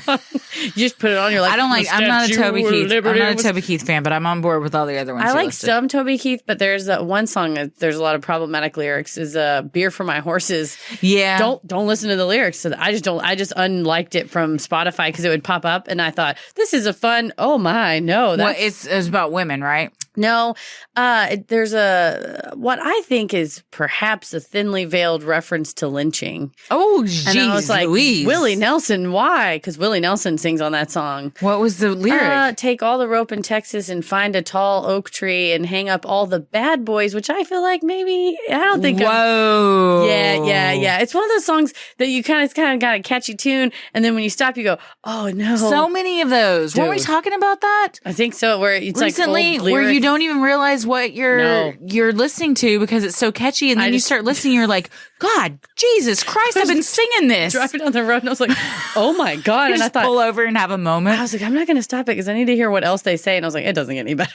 You just put it on, you're like, I'm not a Toby Keith. I'm not a Toby Keith fan, but I'm on board with all the other ones. I like some Toby Keith, but there's one song that there's a lot of problematic lyrics. Is Beer for My Horses. Yeah. Don't listen to the lyrics. So I just unliked it from Spotify because it would pop up, and I thought this is a fun. Oh my, no. Well, it's about women, right? No, there's what I think is perhaps a thinly veiled reference to lynching. Oh, geez, and I was like, Louise. Willie Nelson, why? Because Willie Nelson sings on that song. What was the lyric? Take all the rope in Texas and find a tall oak tree and hang up all the bad boys, which I feel like maybe, I don't think. Whoa. Yeah. It's one of those songs that you kind of got a catchy tune, and then when you stop, you go, oh no. So many of those. Dude. Were we talking about that? I think so. Where it's recently, like where you don't even realize what you're listening to because it's so catchy, and then you start listening, you're like, God, Jesus Christ, I've been singing this. Driving down the road, and I was like, oh my God. You and just I thought, pull over and have a moment. I was like, I'm not going to stop it because I need to hear what else they say. And I was like, it doesn't get any better.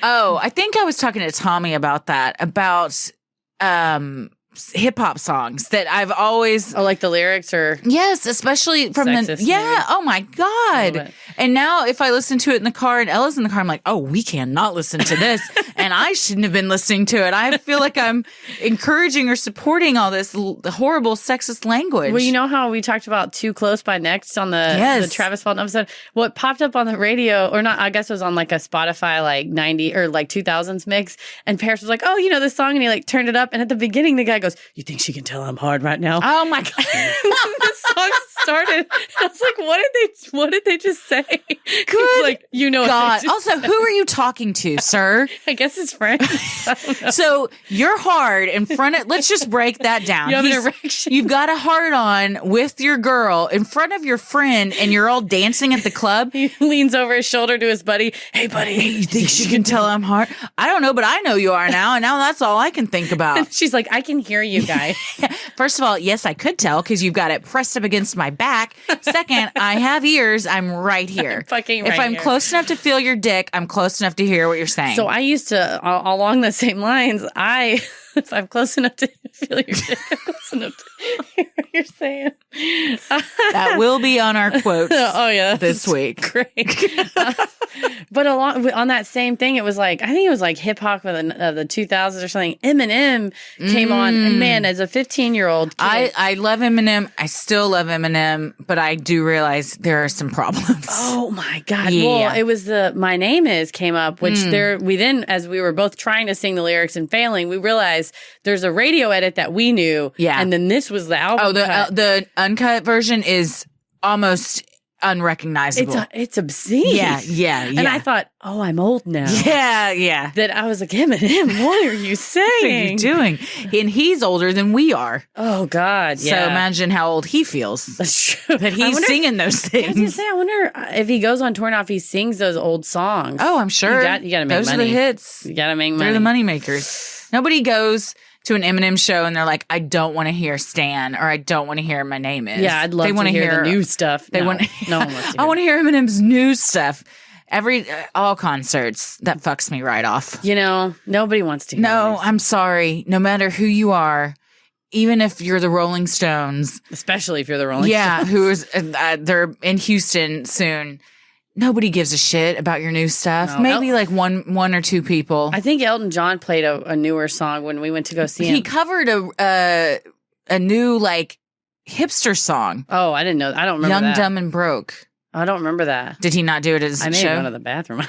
Oh, I think I was talking to Tommy about that, about hip hop songs that I've always. Oh, like the lyrics or. Yes, especially from sexist, the. Yeah. maybe. Oh my God. And now if I listen to it in the car and Ella's in the car, I'm like, oh, we cannot listen to this. And I shouldn't have been listening to it. I feel like I'm encouraging or supporting all this horrible sexist language. Well, you know how we talked about Too Close by Next on the Travis Fulton episode? What popped up on the radio, or not, I guess it was on like a Spotify like 90 or like 2000s mix. And Paris was like, oh, you know this song? And he like turned it up. And at the beginning, the guy goes, you think she can tell I'm hard right now? Oh my God. The song started. I was like, what did they just say? Good like, you know, God. Also, who are you talking to, sir? I guess his friend. So you're hard in front of, let's just break that down. You have an erection. You've got a hard on with your girl in front of your friend and you're all dancing at the club. He leans over his shoulder to his buddy. Hey, buddy. Hey, you think she can tell I'm hard? I don't know, but I know you are now. And now that's all I can think about. And she's like, I can hear you guys. First of all, yes, I could tell because you've got it pressed up against my back. Second, I have ears. I'm right here. If I'm close enough to feel your dick, I'm close enough to hear what you're saying. So I used to, along the same lines, if I'm close enough to feel your dick, I'm close enough to hear what you're saying. That will be on our quotes this week. Great. But on that same thing, it was like, I think it was like hip hop of the 2000s or something. Eminem came on. And man, as a 15-year-old kid. I love Eminem. I still love Eminem, but I do realize there are some problems. Oh my God. Yeah. Well, it was My Name Is came up, which we then, as we were both trying to sing the lyrics and failing, we realized there's a radio edit that we knew. Yeah. And then this was the album. Oh, the uncut version is almost unrecognizable. It's obscene. Yeah. And I thought, oh, I'm old now. Yeah. That I was like, Eminem, what are you saying? What are you doing? And he's older than we are. Oh, God. So imagine how old he feels. That's true. That he's singing those things. I was going to say, I wonder if he goes on tour now, if he sings those old songs. Oh, I'm sure. You got to make money. Those are the hits. You got to make money. They're the money makers. Nobody goes to an Eminem show and they're like, I don't want to hear Stan or I don't want to hear My Name Is. Yeah, I'd love to hear the new stuff. No one wants to hear. I want to hear Eminem's new stuff. All concerts, that fucks me right off. You know, nobody wants to hear No, I'm sorry. No matter who you are, even if you're the Rolling Stones. Especially if you're the Rolling Stones. Yeah, they're in Houston soon. Nobody gives a shit about your new stuff. No. Maybe like one or two people. I think Elton John played a newer song when we went to go see him. He covered a new like hipster song. Oh, I didn't know. I don't remember Young, that. Dumb, and Broke. I don't remember that. Did he not do it as a I may show? have gone to the bathroom. I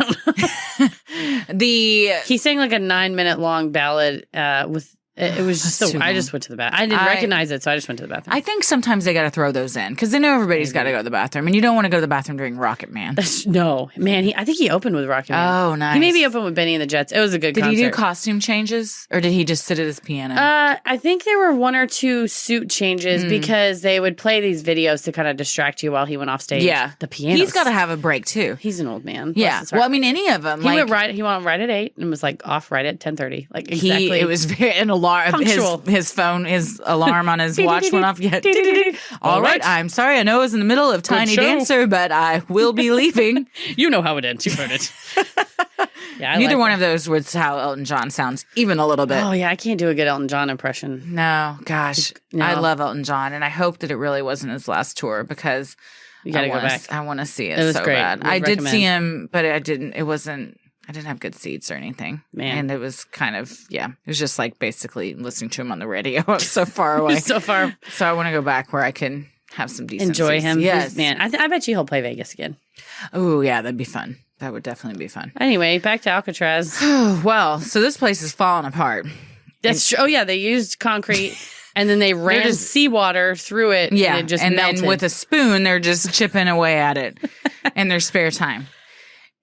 don't know. He sang like a 9-minute long ballad with. It was just so. I just went to the bathroom. I didn't recognize it, so I just went to the bathroom. I think sometimes they got to throw those in because they know everybody's got to go to the bathroom, and you don't want to go to the bathroom during Rocket Man. No, man. I think he opened with Rocket Man. Oh, nice. He maybe opened with Benny and the Jets. It was a good concert. Did he do costume changes, or did he just sit at his piano? I think there were 1 or 2 suit changes because they would play these videos to kind of distract you while he went off stage. Yeah, the piano. He's got to have a break too. He's an old man. Yeah. Well, I mean, any of them. He went right. He went right at 8 and was like off right at 10:30. Like exactly. It was very an alarm. Punctual. His alarm on his watch went off. Yeah. All right. I'm sorry. I know I was in the middle of Tiny Dancer, but I will be leaving. You know how it ends. You've heard it. Yeah. Neither one of those was how Elton John sounds, even a little bit. Oh yeah, I can't do a good Elton John impression. No, gosh, No. I love Elton John, and I hope that it really wasn't his last tour because You gotta go back. I want to see it. It was so great. bad. Would I did recommend. see him, but I didn't. It wasn't. I didn't have good seats or anything. Man. And it was kind of, it was just like basically listening to him on the radio. I was so far away. So far. So I want to go back where I can have some decent Enjoy seats. him. Yes. Man, I bet you he'll play Vegas again. Oh, yeah, that'd be fun. That would definitely be fun. Anyway, back to Alcatraz. Well, so this place is falling apart. That's true. Oh, yeah, they used concrete and then they ran seawater through it. Yeah, and it just and melted. then with a spoon, they're just chipping away at it in their spare time.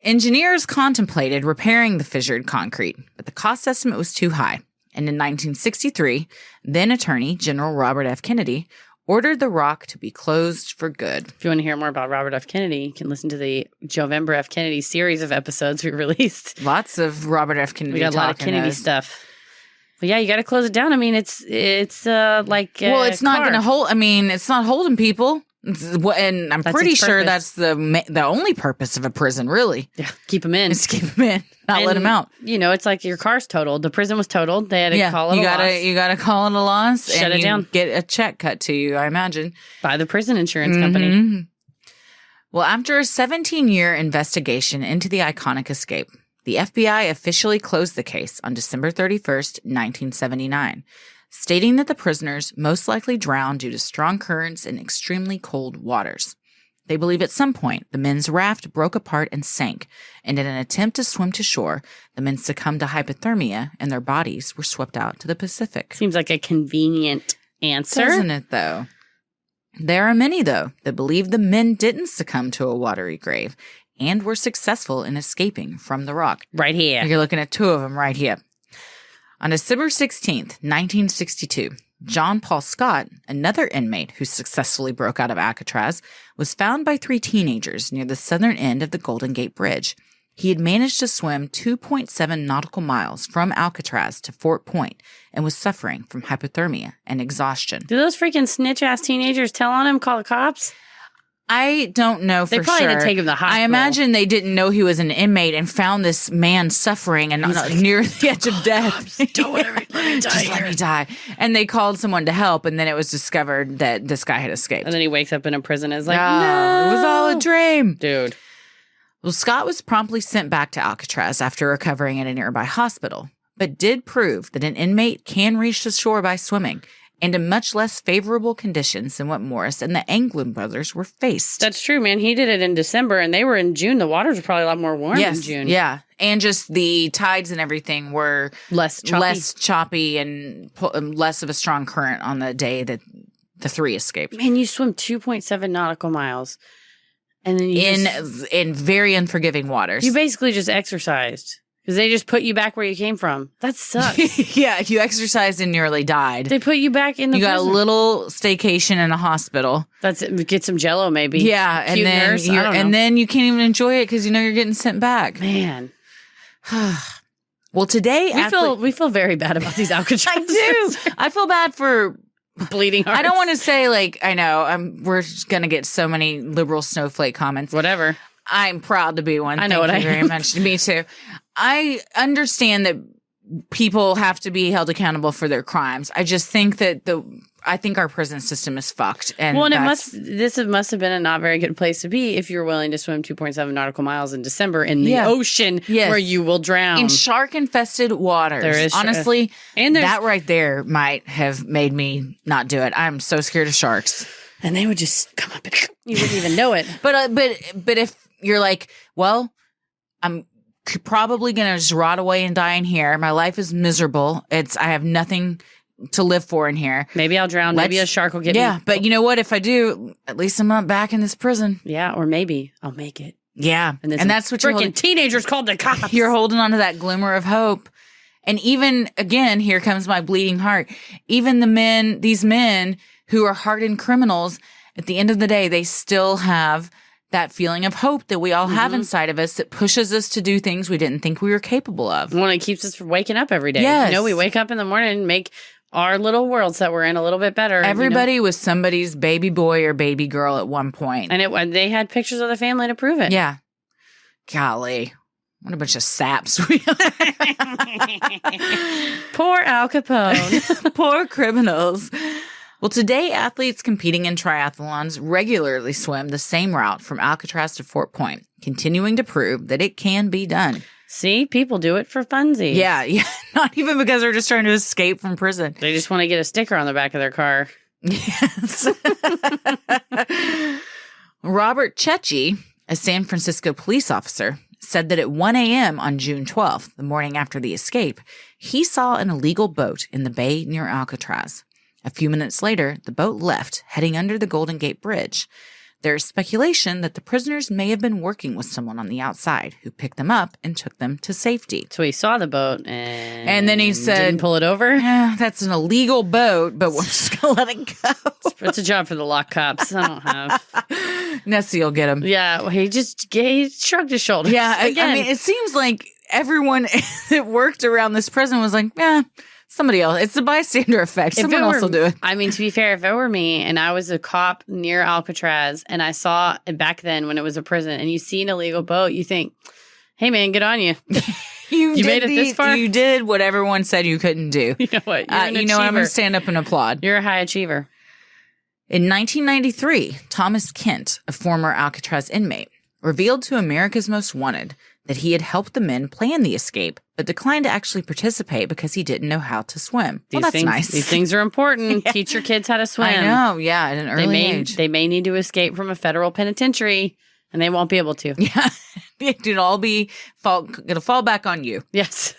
Engineers contemplated repairing the fissured concrete, but the cost estimate was too high. And in 1963, then Attorney General Robert F. Kennedy ordered the rock to be closed for good. If you want to hear more about Robert F. Kennedy, you can listen to the Jovember F. Kennedy series of episodes we released. Lots of Robert F. Kennedy. We got a lot of Kennedy stuff. But yeah, you got to close it down. I mean, it's like well, it's not going to hold. I mean, it's not holding people. And I'm pretty sure that's the only purpose of a prison, really. Yeah, keep them in. Just keep them in, not let them out. You know, it's like your car's totaled. The prison was totaled. They had to call it a loss. You gotta call it a loss. Shut and it down. Get a check cut to you, I imagine, by the prison insurance company. Well, after a 17-year investigation into the iconic escape, the FBI officially closed the case on December 31st, 1979. Stating that the prisoners most likely drowned due to strong currents and extremely cold waters. They believe at some point the men's raft broke apart and sank, and in an attempt to swim to shore, the men succumbed to hypothermia and their bodies were swept out to the Pacific. Seems like a convenient answer. Doesn't it, though? There are many, though, that believe the men didn't succumb to a watery grave and were successful in escaping from the rock. Right here. You're looking at 2 of them right here. On December 16th, 1962, John Paul Scott, another inmate who successfully broke out of Alcatraz, was found by 3 teenagers near the southern end of the Golden Gate Bridge. He had managed to swim 2.7 nautical miles from Alcatraz to Fort Point and was suffering from hypothermia and exhaustion. Do those freaking snitch-ass teenagers tell on him, call the cops? I don't know for sure. They probably had to take him to the hospital. I imagine they didn't know he was an inmate and found this man suffering and near the edge of death. Don't let me die. Just let me die. And they called someone to help, and then it was discovered that this guy had escaped. And then he wakes up in a prison and is like, no, no. It was all a dream. Dude. Well, Scott was promptly sent back to Alcatraz after recovering at a nearby hospital, but did prove that an inmate can reach the shore by swimming, and in much less favorable conditions than what Morris and the Anglin brothers were faced. That's true, man. He did it in December, and they were in June. The waters were probably a lot more warm in June. Yeah, and just the tides and everything were less choppy and less of a strong current on the day that the 3 escaped. Man, you swim 2.7 nautical miles, and then in very unforgiving waters. You basically just exercised. Because they just put you back where you came from. That sucks. Yeah, you exercised and nearly died. They put you back in the prison. You got a little staycation in a hospital. That's it. Get some Jell-O, maybe. Yeah, and then you can't even enjoy it because you know you're getting sent back. Man. Well, today we feel very bad about these Alcatraz. I do. I feel bad for bleeding hearts. I don't want to say I know we're gonna get so many liberal snowflake comments. Whatever. I'm proud to be one. I know what I am. Very much. Me too. I understand that people have to be held accountable for their crimes. I just think that I think our prison system is fucked. And this must have been a not very good place to be if you're willing to swim 2.7 nautical miles in December in the ocean where you will drown. In shark-infested waters. There is honestly, and that right there might have made me not do it. I'm so scared of sharks. And they would just come up and you wouldn't even know it. But if you're like, well, I'm probably going to just rot away and die in here. My life is miserable. I have nothing to live for in here. Maybe I'll drown. Maybe a shark will get me. Yeah, but you know what? If I do, at least I'm not back in this prison. Yeah, or maybe I'll make it. Yeah, and that's what freaking teenagers called the cops. You're holding on to that glimmer of hope. And even, again, here comes my bleeding heart. Even these men who are hardened criminals, at the end of the day, they still have that feeling of hope that we all have inside of us that pushes us to do things we didn't think we were capable of. Well, it keeps us from waking up every day. Yes. You know, we wake up in the morning and make our little worlds that we're in a little bit better. Everybody was somebody's baby boy or baby girl at one point. And they had pictures of the family to prove it. Yeah. Golly. What a bunch of saps we are. Poor Al Capone. Poor criminals. Well, today, athletes competing in triathlons regularly swim the same route from Alcatraz to Fort Point, continuing to prove that it can be done. See, people do it for funsies. Yeah. Not even because they're just trying to escape from prison. They just want to get a sticker on the back of their car. Yes. Robert Cecchi, a San Francisco police officer, said that at 1 a.m. on June 12th, the morning after the escape, he saw an illegal boat in the bay near Alcatraz. A few minutes later, the boat left, heading under the Golden Gate Bridge. There is speculation that the prisoners may have been working with someone on the outside who picked them up and took them to safety. So he saw the boat and then he said, didn't pull it over? Yeah, that's an illegal boat, but we're just going to let it go. It's a job for the lock cops. I don't have. Nessie will get him. Yeah, well, he shrugged his shoulders. Yeah, I mean, it seems like everyone that worked around this prison was like, yeah. Somebody else. It's the bystander effect. Someone else will do it. I mean, to be fair, if it were me and I was a cop near Alcatraz and I saw back then when it was a prison and you see an illegal boat, you think, hey, man, good on you. You made it this far? You did what everyone said you couldn't do. You know what? You're an achiever. I'm going to stand up and applaud. You're a high achiever. In 1993, Thomas Kent, a former Alcatraz inmate, revealed to America's Most Wanted that he had helped the men plan the escape, but declined to actually participate because he didn't know how to swim. That's nice. These things are important. Yeah. Teach your kids how to swim. I know, yeah, at an early age. They may need to escape from a federal penitentiary, and they won't be able to. Yeah, it'll all it'll fall back on you. Yes.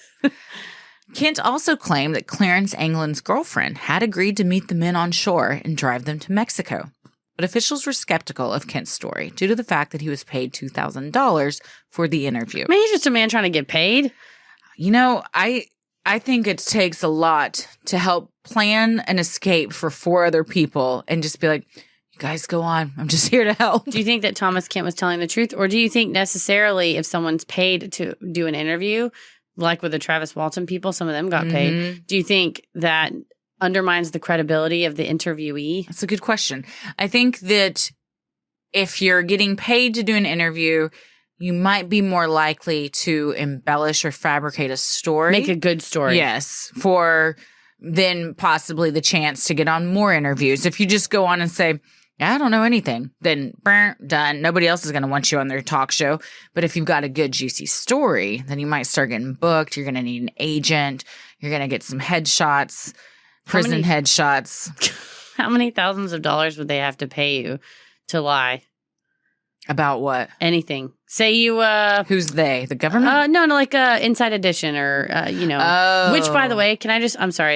Kent also claimed that Clarence Anglin's girlfriend had agreed to meet the men on shore and drive them to Mexico. But officials were skeptical of Kent's story due to the fact that he was paid $2,000 for the interview. I mean, he's just a man trying to get paid. You know, I think it takes a lot to help plan an escape for 4 other people and just be like, you guys go on. I'm just here to help. Do you think that Thomas Kent was telling the truth? Or do you think necessarily if someone's paid to do an interview, like with the Travis Walton people, some of them got paid, do you think that undermines the credibility of the interviewee? That's a good question. I think that if you're getting paid to do an interview, you might be more likely to embellish or fabricate a story. Make a good story. Yes. For then possibly the chance to get on more interviews. If you just go on and say, I don't know anything, then done. Nobody else is going to want you on their talk show. But if you've got a good, juicy story, then you might start getting booked. You're going to need an agent. You're going to get some headshots. Prison headshots. How many thousands of dollars would they have to pay you to lie? About what? Anything. Say you... Who's they? The government? No, like Inside Edition or, Which, by the way, I'm sorry,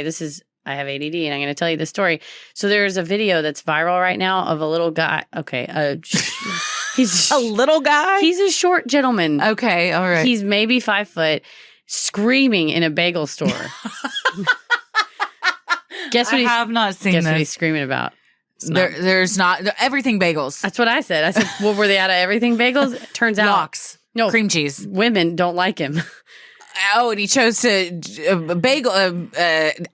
I have ADD and I'm going to tell you the story. So there's a video that's viral right now of a little guy. Okay. He's a little guy? He's a short gentleman. Okay, all right. He's maybe 5 foot, screaming in a bagel store. Guess what? I have not seen Guess this. what he's screaming about? There's not everything bagels. That's what I said. I said, well, were they out of everything bagels? Turns out, Lox. No, cream cheese. Women don't like him. Oh, and he chose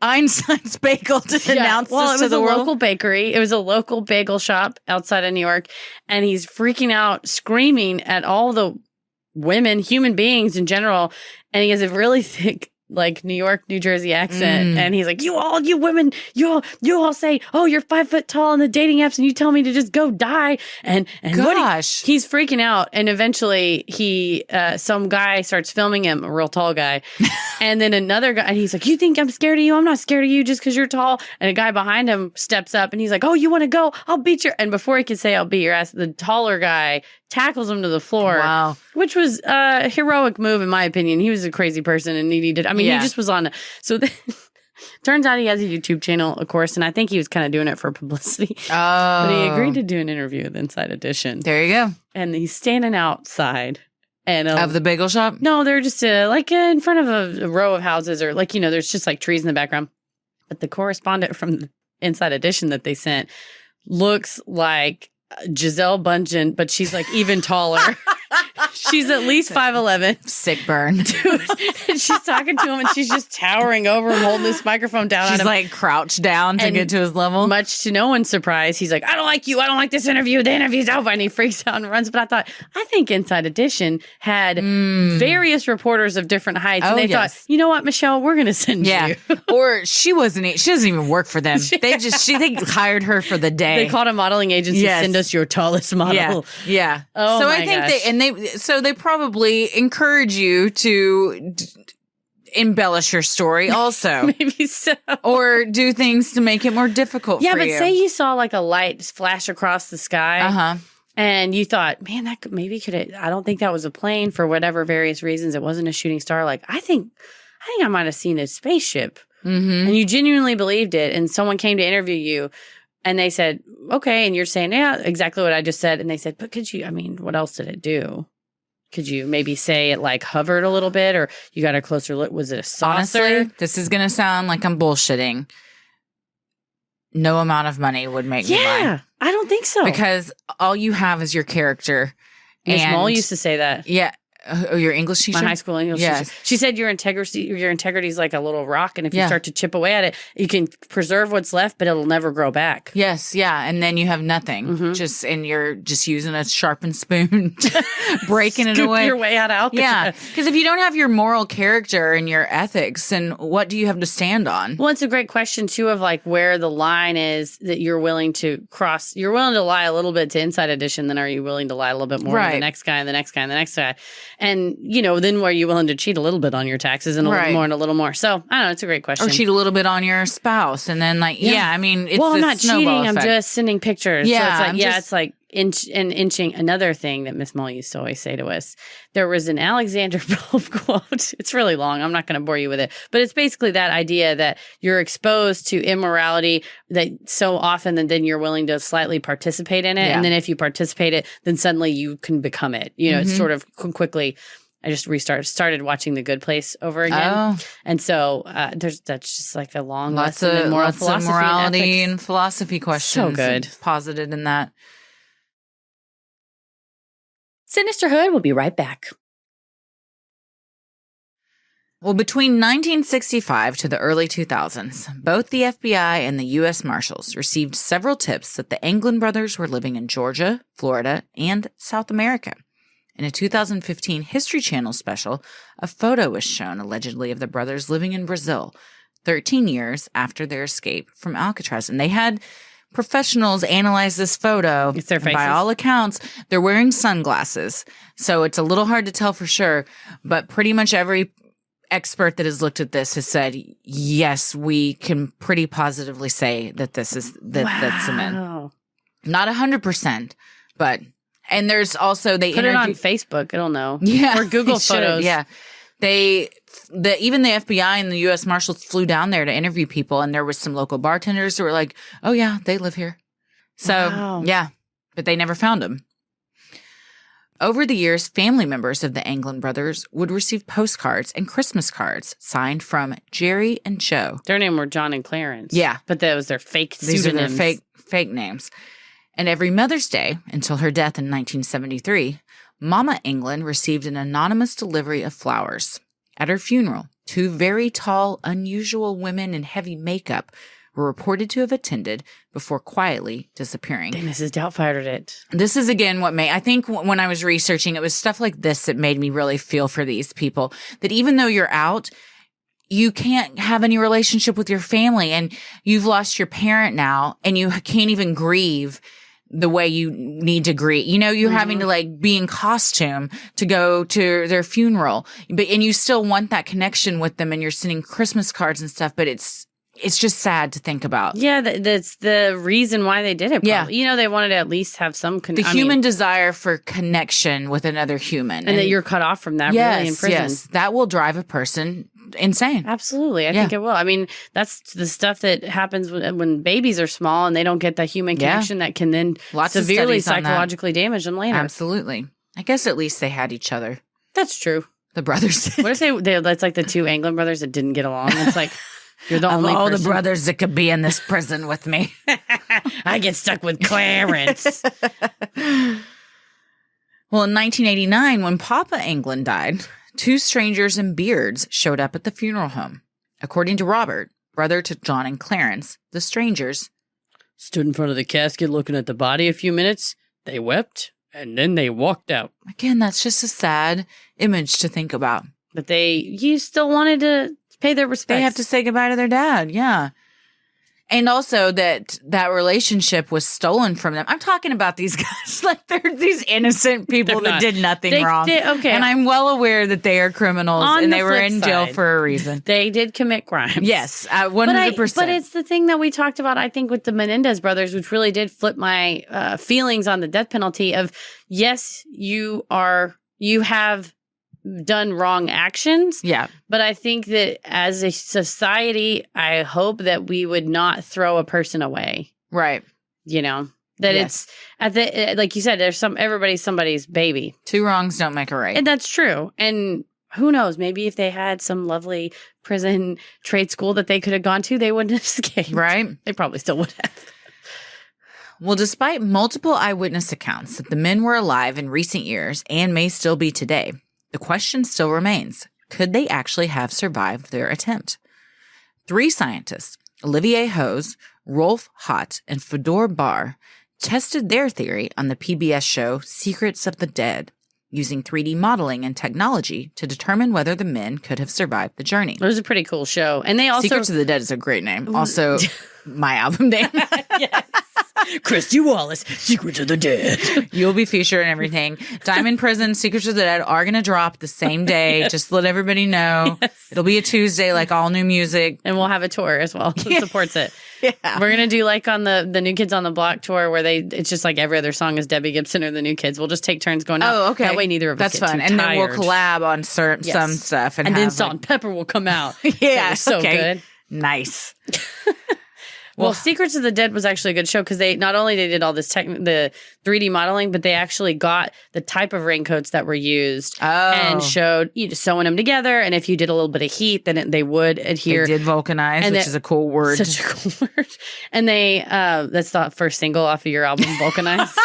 Einstein's bagel to announce this to the world. It was a local bakery. It was a local bagel shop outside of New York, and he's freaking out, screaming at all the women, human beings in general, and he has a really thick like New York, New Jersey accent. And he's like, you women, you all say, oh, you're 5 foot tall on the dating apps and you tell me to just go die. And gosh, he's freaking out. And eventually some guy starts filming him, a real tall guy. And then another guy, and he's like, you think I'm scared of you? I'm not scared of you just because you're tall. And a guy behind him steps up and he's like, oh, you want to go? I'll beat your, and before he can say, I'll beat your ass, the taller guy tackles him to the floor. Wow. Which was a heroic move, in my opinion. He was a crazy person and he needed, he just was on. So turns out he has a YouTube channel, of course, and I think he was kind of doing it for publicity. Oh. But he agreed to do an interview with Inside Edition. There you go. And he's standing outside. And of the bagel shop? No, they're just in front of a row of houses, or there's just like trees in the background. But the correspondent from the Inside Edition that they sent looks like Giselle Bundchen, but she's like even taller. She's at least 5'11". Sick burn. Dude. And she's talking to him and she's just towering over him, holding this microphone down on him. She's like crouched down to get to his level. Much to no one's surprise, he's like, I don't like you. I don't like this interview. The interview's over. And he freaks out and runs. But I think Inside Edition had various reporters of different heights. And they thought, you know what, Michelle, we're going to send you. Or she doesn't even work for them. They hired her for the day. They called a modeling agency, send us your tallest model. Yeah. Oh, so my I think gosh. they probably encourage you to embellish your story also. Maybe so. Or do things to make it more difficult for you. Yeah, but say you saw like a light flash across the sky. Uh-huh. And you thought, man, that I don't think that was a plane for whatever various reasons. It wasn't a shooting star. Like, I think I might have seen a spaceship. Mm-hmm. And you genuinely believed it. And someone came to interview you. And they said, okay. And you're saying, yeah, exactly what I just said. And they said, but what else did it do? Could you maybe say it like hovered a little bit, or you got a closer look? Was it a saucer? Honestly, this is going to sound like I'm bullshitting. No amount of money would make me buy. Yeah, I don't think so. Because all you have is your character. Miss Mull used to say that. Yeah. Oh, your English teacher? My high school English teacher. She said your integrity is like a little rock, and if you start to chip away at it, you can preserve what's left, but it'll never grow back. Yes, yeah, and then you have nothing. Mm-hmm. And you're just using a sharpened spoon, breaking it away. Your way out of Alcatraz. Yeah, because if you don't have your moral character and your ethics, then what do you have to stand on? Well, it's a great question too of like where the line is that you're willing to cross. You're willing to lie a little bit to Inside Edition, then are you willing to lie a little bit more to the next guy and the next guy and the next guy? And, then were you willing to cheat a little bit on your taxes and a little more and a little more? So, I don't know. It's a great question. Or cheat a little bit on your spouse. And then, it's I'm not cheating. Effect. I'm just sending pictures. Yeah. So it's like inching. Another thing that Miss Mull used to always say to us, there was an Alexander Pope quote. It's really long. I'm not going to bore you with it. But it's basically that idea that you're exposed to immorality that so often that then you're willing to slightly participate in it. Yeah. And then if you participate it, then suddenly you can become it. It's sort of quickly. I just started watching The Good Place over again. Oh. And so that's just like a long lesson in moral philosophy, morality and philosophy questions. So good. Posited in that. Sinisterhood will be right back. Well, between 1965 to the early 2000s, both the FBI and the U.S. Marshals received several tips that the Anglin brothers were living in Georgia, Florida, and South America. In a 2015 History Channel special, a photo was shown allegedly of the brothers living in Brazil 13 years after their escape from Alcatraz. And they had professionals analyze this photo. It's their faces. By all accounts, they're wearing sunglasses. So it's a little hard to tell for sure. But pretty much every expert that has looked at this has said, yes, we can pretty positively say that this is that's the men. Not 100%, but... And there's also put it on Facebook. It'll know. Yeah, or Google Photos. Yeah, even the FBI and the U.S. Marshals flew down there to interview people, and there was some local bartenders who were like, "Oh yeah, they live here." So yeah, but they never found them. Over the years, family members of the Anglin brothers would receive postcards and Christmas cards signed from Jerry and Joe. Their name were John and Clarence. Yeah, but that was their fake pseudonyms. These are their fake names. And every Mother's Day, until her death in 1973, Mama Anglin received an anonymous delivery of flowers. At her funeral, 2 very tall, unusual women in heavy makeup were reported to have attended before quietly disappearing. Dang, Mrs. Doubtfire did it. This is, again, I think when I was researching, it was stuff like this that made me really feel for these people. That even though you're out, you can't have any relationship with your family, and you've lost your parent now, and you can't even grieve the way you need to grieve. You know, you're having to like be in costume to go to their funeral, and you still want that connection with them, and you're sending Christmas cards and stuff, but it's just sad to think about. Yeah, that's the reason why they did it. Probably. Yeah. You know, they wanted to at least have some human desire for connection with another human. And that you're cut off from that really in prison. Yes, that will drive a person insane. Absolutely. I think it will. I mean, that's the stuff that happens when babies are small and they don't get that human connection that can then severely psychologically damage them later. Absolutely. I guess at least they had each other. That's true. The brothers. What if that's like the two Anglin brothers that didn't get along? It's like, you're the only all person. The brothers that could be in this prison with me. I get stuck with Clarence. Well, in 1989, when Papa Anglin died, 2 strangers in beards showed up at the funeral home. According to Robert, brother to John and Clarence, the strangers stood in front of the casket looking at the body a few minutes. They wept, and then they walked out. Again, that's just a sad image to think about. But you still wanted to pay their respects. They have to say goodbye to their dad, yeah. And also that relationship was stolen from them. I'm talking about these guys like they're these innocent people that did nothing wrong. Okay. And I'm well aware that they are criminals and they were in jail for a reason. They did commit crimes. Yes, 100%. But it's the thing that we talked about, I think, with the Menendez brothers, which really did flip my feelings on the death penalty of, yes, you have done wrong actions. Yeah. But I think that as a society, I hope that we would not throw a person away. Right. You know, that it's at the, like you said, everybody's somebody's baby. 2 wrongs don't make a right. And that's true. And who knows, maybe if they had some lovely prison trade school that they could have gone to, they wouldn't have escaped. Right. They probably still would have. Well, despite multiple eyewitness accounts that the men were alive in recent years and may still be today, the question still remains, could they actually have survived their attempt? 3 scientists, Olivier Hose, Rolf Hott, and Fedor Bar, tested their theory on the PBS show Secrets of the Dead, using 3D modeling and technology to determine whether the men could have survived the journey. It was a pretty cool show. And they also... Secrets of the Dead is a great name. Also, my album name. Yes. Christy Wallace, Secrets of the Dead. You'll be featured in everything. Diamond Prison, Secrets of the Dead are going to drop the same day. Yes. Just let everybody know. Yes. It'll be a Tuesday, like all new music. And we'll have a tour as well that supports it. Yeah. We're going to do like on the New Kids on the Block tour where it's just like every other song is Debbie Gibson or the New Kids. We'll just take turns going out. Oh, okay. That way neither of us That's get fun. too And tired. then we'll collab on some stuff. And then Salt and Pepper will come out. Yeah. So good. Nice. Well, Secrets of the Dead was actually a good show because they not only they did all this the 3D modeling, but they actually got the type of raincoats that were used and showed sewing them together. And if you did a little bit of heat, then they would adhere. They did vulcanize, which is a cool word. Such a cool word. And they that's the first single off of your album, Vulcanize.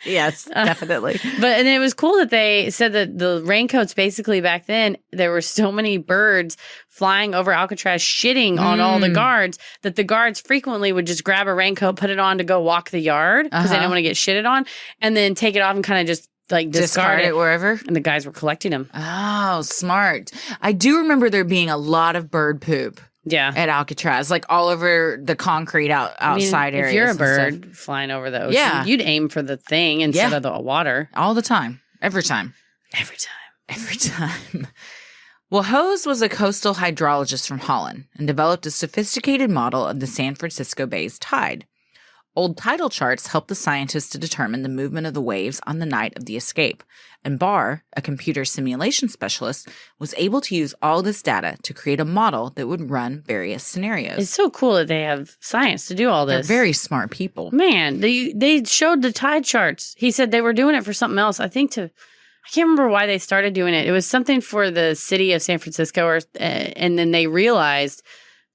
Yes, definitely. And it was cool that they said that the raincoats basically back then, there were so many birds flying over Alcatraz shitting on all the guards that the guards frequently would just grab a raincoat, put it on to go walk the yard because they didn't want to get shitted on, and then take it off and kind of just like discard it wherever. And the guys were collecting them. Oh, smart. I do remember there being a lot of bird poop. Yeah. At Alcatraz, like all over the concrete outside areas. If you're a bird flying over the ocean, you'd aim for the thing instead of the water. All the time. Every time. Well, Hose was a coastal hydrologist from Holland and developed a sophisticated model of the San Francisco Bay's tide. Old tidal charts helped the scientists to determine the movement of the waves on the night of the escape, and Barr, a computer simulation specialist, was able to use all this data to create a model that would run various scenarios. It's so cool that they have science to do all this. They're very smart people. Man, they showed the tide charts. He said they were doing it for something else. I can't remember why they started doing it. It was something for the city of San Francisco, and then they realized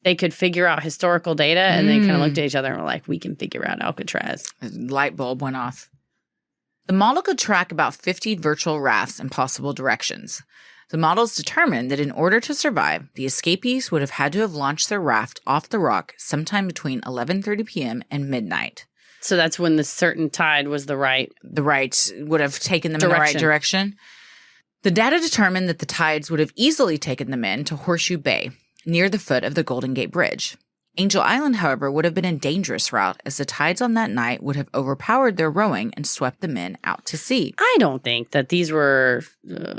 they could figure out historical data, and they kind of looked at each other and were like, we can figure out Alcatraz. A light bulb went off. The model could track about 50 virtual rafts in possible directions. The models determined that in order to survive, the escapees would have had to have launched their raft off the rock sometime between 11:30 p.m. and midnight. So that's when the certain tide was the right would have taken them in the right direction. The data determined that the tides would have easily taken the men to Horseshoe Bay, near the foot of the Golden Gate Bridge. Angel Island, however, would have been a dangerous route, as the tides on that night would have overpowered their rowing and swept the men out to sea. I don't think that these were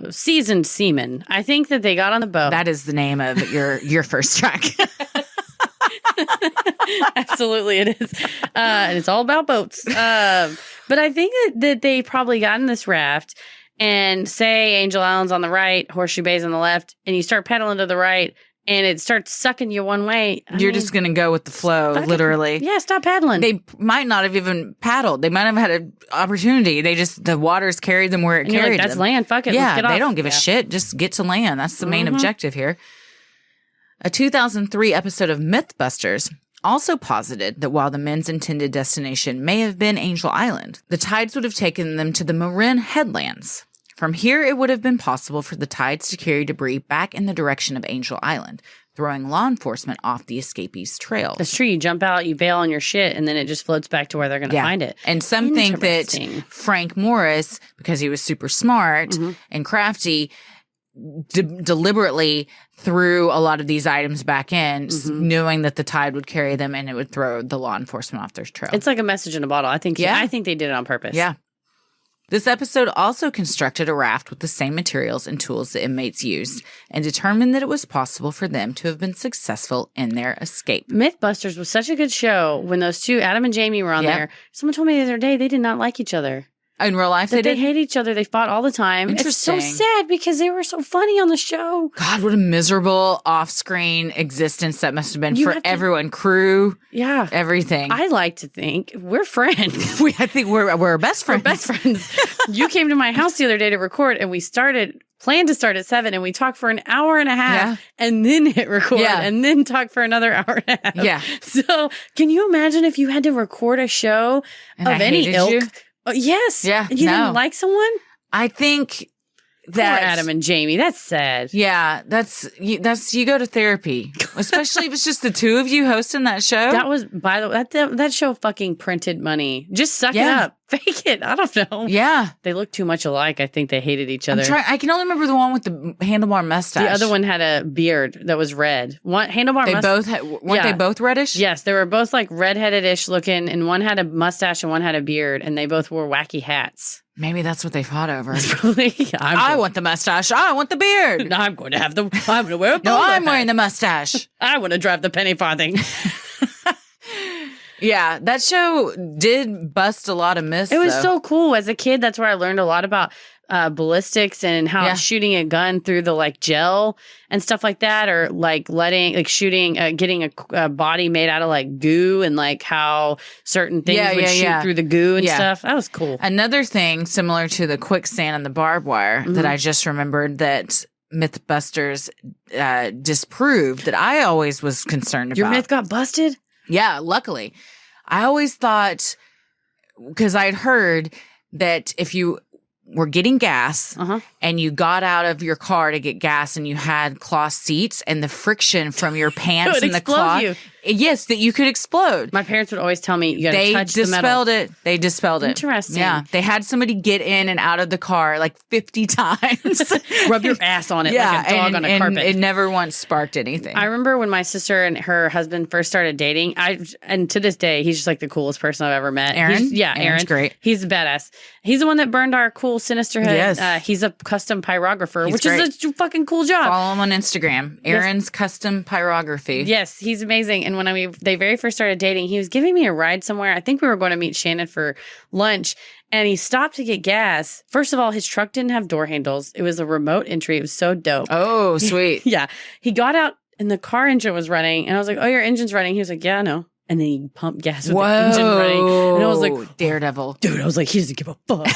seasoned seamen. I think that they got on the boat. That is the name of your first track. Absolutely, it is. And it's all about boats. But I think that they probably got in this raft and say Angel Island's on the right, Horseshoe Bay's on the left, and you start pedaling to the right, and it starts sucking you one way. You're just going to go with the flow, literally. Yeah, stop paddling. They might not have even paddled. They might have had an opportunity. The waters carried them where it carried them. That's land. Fuck it. Yeah, let's get off. They don't give a shit. Just get to land. That's the main objective here. A 2003 episode of Mythbusters also posited that while the men's intended destination may have been Angel Island, the tides would have taken them to the Marin Headlands. From here, it would have been possible for the tides to carry debris back in the direction of Angel Island, throwing law enforcement off the escapees' trails. That's true. You jump out, you bail on your shit, and then it just floats back to where they're going to find it. And some think that Frank Morris, because he was super smart and crafty, deliberately threw a lot of these items back in, knowing that the tide would carry them and it would throw the law enforcement off their trail. It's like a message in a bottle. I think they did it on purpose. Yeah. This episode also constructed a raft with the same materials and tools the inmates used and determined that it was possible for them to have been successful in their escape. Mythbusters was such a good show when those two, Adam and Jamie, were on there. Someone told me the other day they did not like each other. In real life, they hate each other. They fought all the time. It's so sad because they were so funny on the show. God, what a miserable off-screen existence that must have been for everyone. Crew, everything. I like to think we're friends. I think we're best friends. We're best friends. You came to my house the other day to record, and we planned to start at 7, and we talked for an hour and a half, and then hit record, and then talk for another hour and a half. Yeah. So, can you imagine if you had to record a show of any ilk? You? Oh, yes. Yeah. And you didn't like someone? I think that poor Adam and Jamie. That's sad. Yeah. That's you go to therapy, especially if it's just the two of you hosting that show. That was, by the way, that show fucking printed money. Just suck it up. Fake it. I don't know. Yeah. They look too much alike. I think they hated each other. I can only remember the one with the handlebar mustache. The other one had a beard that was red. Handlebar Weren't they both reddish? Yes. They were both like redheaded-ish looking, and one had a mustache and one had a beard, and they both wore wacky hats. Maybe that's what they fought over. I want the mustache. I want the beard. I'm going to wear a No, I'm wearing the mustache. I want to drive the penny farthing. Yeah, that show did bust a lot of myths. It was so cool. As a kid, that's where I learned a lot about ballistics and how shooting a gun through the like gel and stuff like that, or like getting a body made out of like goo, and like how certain things would shoot through the goo and stuff. That was cool. Another thing similar to the quicksand and the barbed wire that I just remembered that Mythbusters disproved that I always was concerned about. Your myth got busted? Yeah, luckily. I always thought, because I'd heard that if you were getting gas and you got out of your car to get gas and you had cloth seats and the friction from your pants and the cloth. Yes, that you could explode. My parents would always tell me you got to touch the metal. They dispelled it. Interesting. Yeah. They had somebody get in and out of the car like 50 times. Rub your ass on it like a dog on a carpet. It never once sparked anything. I remember when my sister and her husband first started dating, and to this day, he's just like the coolest person I've ever met. Aaron? Aaron's great. He's a badass. He's the one that burned our cool Sinisterhood. Yes. He's a custom pyrographer, which great. is a fucking cool job. Follow him on Instagram. Aaron's Custom Pyrography. Yes, he's amazing. And when they very first started dating, he was giving me a ride somewhere. I think we were going to meet Shannon for lunch, and he stopped to get gas. First of all, his truck didn't have door handles. It was a remote entry. It was so dope. Oh, sweet. Yeah. He got out and the car engine was running, and I was like, "Oh, your engine's running." He was like, "Yeah, I know." And then he pumped gas with the engine running. And I was like, Daredevil. Dude, I was like, he doesn't give a fuck.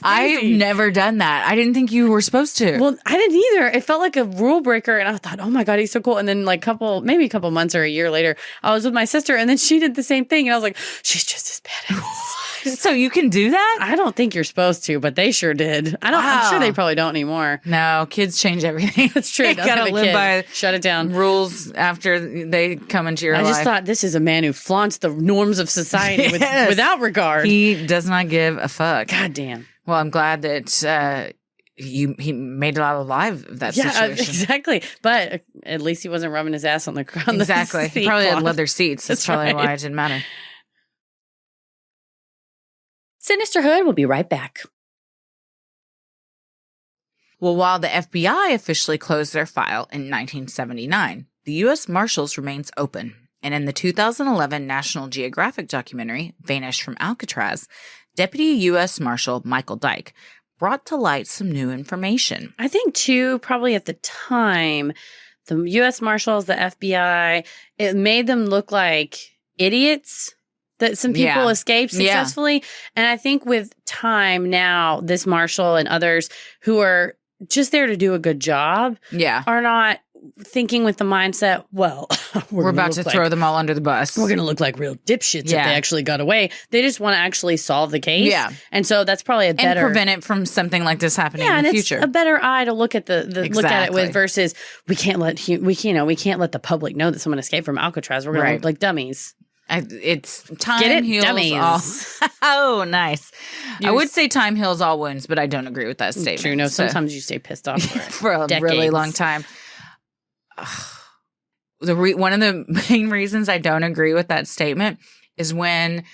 I've never done that. I didn't think you were supposed to. Well, I didn't either. It felt like a rule breaker. And I thought, oh my God, he's so cool. And then like maybe a couple months or a year later, I was with my sister, and then she did the same thing. And I was like, she's just as badass. So you can do that? I don't think you're supposed to, but they sure did. I'm sure they probably don't anymore. No, kids change everything. That's true. You gotta live by shut it down. Rules after they come into your life. I just thought this is a man who flaunts the norms of society without regard. He does not give a fuck. God damn. Well, I'm glad that he made it out alive of that Yeah, situation. exactly. But at least he wasn't rubbing his ass on the ground. Exactly. He probably had leather seats. That's probably why it didn't matter. Sinisterhood will be right back. Well, while the FBI officially closed their file in 1979, the U.S. Marshals remains open. And in the 2011 National Geographic documentary, Vanished from Alcatraz, Deputy U.S. Marshal Michael Dyke brought to light some new information. I think, too, probably at the time, the U.S. Marshals, the FBI, it made them look like idiots. That some people escaped successfully. Yeah. And I think with time now, this marshal and others who are just there to do a good job are not thinking with the mindset, well, we're about to throw them all under the bus. We're going to look like real dipshits if they actually got away. They just want to actually solve the case. Yeah. And so that's probably a better... And prevent it from something like this happening in the future. It's a better eye to look at look at it with versus we can't let the public know that someone escaped from Alcatraz. We're going to look like dummies. It's time heals dummies. all. Oh, nice. I would say time heals all wounds, but I don't agree with that statement. True. No, sometimes you stay pissed off for a really long time. One of the main reasons I don't agree with that statement is when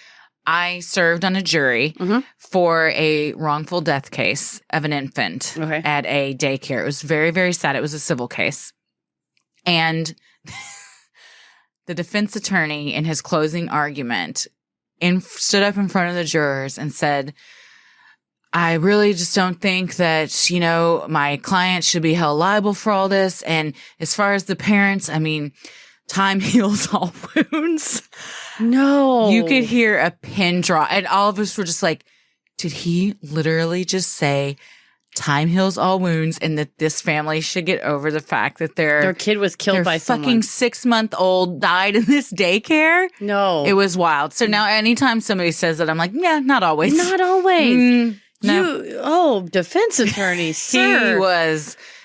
I served on a jury for a wrongful death case of an infant at a daycare. It was very, very sad. It was a civil case. And the defense attorney in his closing argument stood up in front of the jurors and said, I really just don't think that, my client should be held liable for all this. And as far as the parents, I mean, time heals all wounds. No. You could hear a pin drop. And all of us were just like, did he literally just say time heals all wounds and that this family should get over the fact that their kid was killed by fucking someone. 6-month-old died in this daycare? No. It was wild. So now anytime somebody says that, I'm like, yeah, not always. Not always. No. Defense attorney, sir.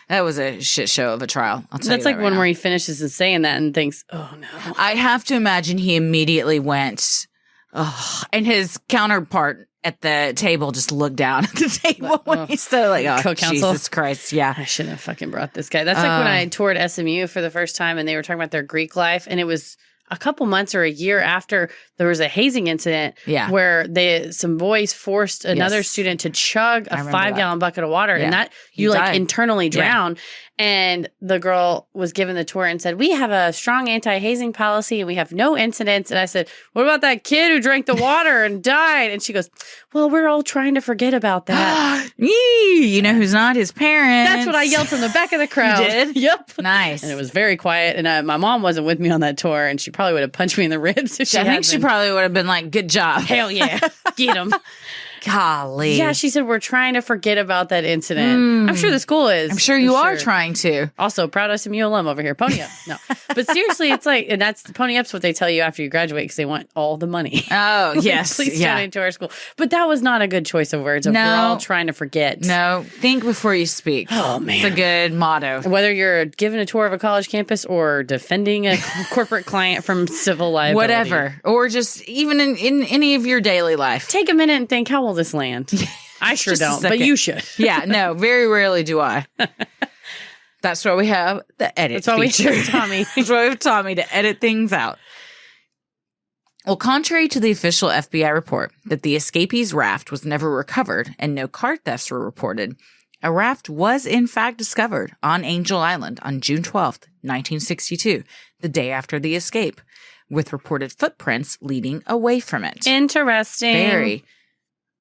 That was a shit show of a trial. I'll tell you That's like one where he finishes and saying that and thinks, oh no. I have to imagine he immediately went, and his counterpart at the table just looked down at the table when he said, like, oh, co-counsel. Jesus Christ, yeah. I shouldn't have fucking brought this guy. That's like when I toured SMU for the first time and they were talking about their Greek life, and it was a couple months or a year after there was a hazing incident where some boys forced another student to chug a 5-gallon bucket of water, and that you like internally drown. And the girl was given the tour and said, we have a strong anti-hazing policy and we have no incidents. And I said, what about that kid who drank the water and died? And she goes, well, we're all trying to forget about that. You know who's not? His parents. That's what I yelled from the back of the crowd. You did? Yep. Nice. And it was very quiet. And my mom wasn't with me on that tour, and she probably would have punched me in the ribs if she had been. She probably would have been like, good job. Hell yeah. Get him. Golly. Yeah, she said, we're trying to forget about that incident. I'm sure the school is. I'm sure you are trying to. Also, proud SMU alum over here. Pony up. No. But seriously, it's like, and that's pony up's what they tell you after you graduate because they want all the money. Oh, yes. Please donate to our school. But that was not a good choice of words. We're all trying to forget. No. Think before you speak. Oh, man. It's a good motto. Whether you're giving a tour of a college campus or defending a corporate client from civil liability. Whatever. Or just even in any of your daily life. Take a minute and think, how will this land? I sure don't, but you should. Yeah, no, very rarely do I. That's why we have the edit feature. We have Tommy. That's why we have Tommy to edit things out. Well, contrary to the official FBI report that the escapees' raft was never recovered and no car thefts were reported, a raft was in fact discovered on Angel Island on June 12th, 1962, the day after the escape, with reported footprints leading away from it. Interesting. Very.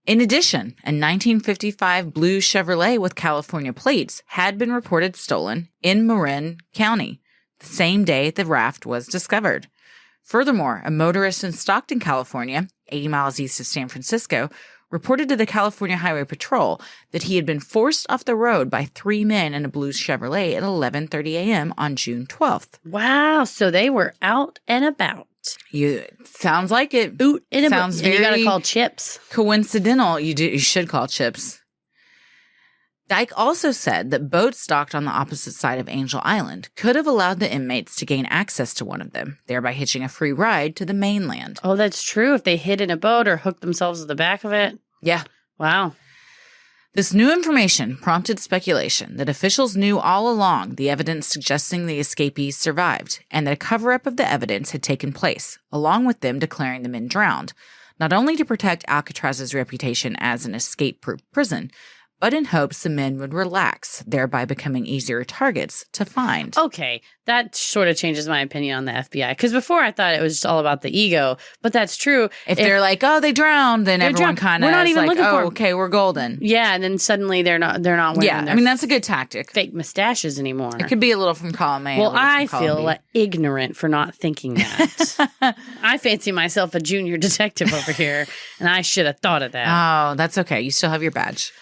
In addition, a 1955 blue Chevrolet with California plates had been reported stolen in Marin County the same day the raft was discovered. Furthermore, a motorist in Stockton, California, 80 miles east of San Francisco, reported to the California Highway Patrol that he had been forced off the road by 3 men in a blue Chevrolet at 11:30 a.m. on June 12th. Wow, so they were out and about. Sounds like it. Sounds very. And you gotta call Chips. Coincidental. You should call Chips. Dyke also said that boats docked on the opposite side of Angel Island could have allowed the inmates to gain access to one of them, thereby hitching a free ride to the mainland. Oh, that's true. If they hid in a boat or hooked themselves to the back of it. Yeah. Wow. This new information prompted speculation that officials knew all along the evidence suggesting the escapees survived, and that a cover-up of the evidence had taken place, along with them declaring the men drowned, not only to protect Alcatraz's reputation as an escape-proof prison, but in hopes the men would relax, thereby becoming easier targets to find. Okay, that sort of changes my opinion on the FBI. Because before I thought it was just all about the ego, but that's true. If they're like, oh, they drowned, then everyone kind of is like, oh, okay, we're golden. Yeah, and then suddenly they're not wearing I mean, that's a good tactic. Fake mustaches anymore. It could be a little from column A. Well, I feel ignorant for not thinking that. I fancy myself a junior detective over here, and I should have thought of that. Oh, that's okay. You still have your badge.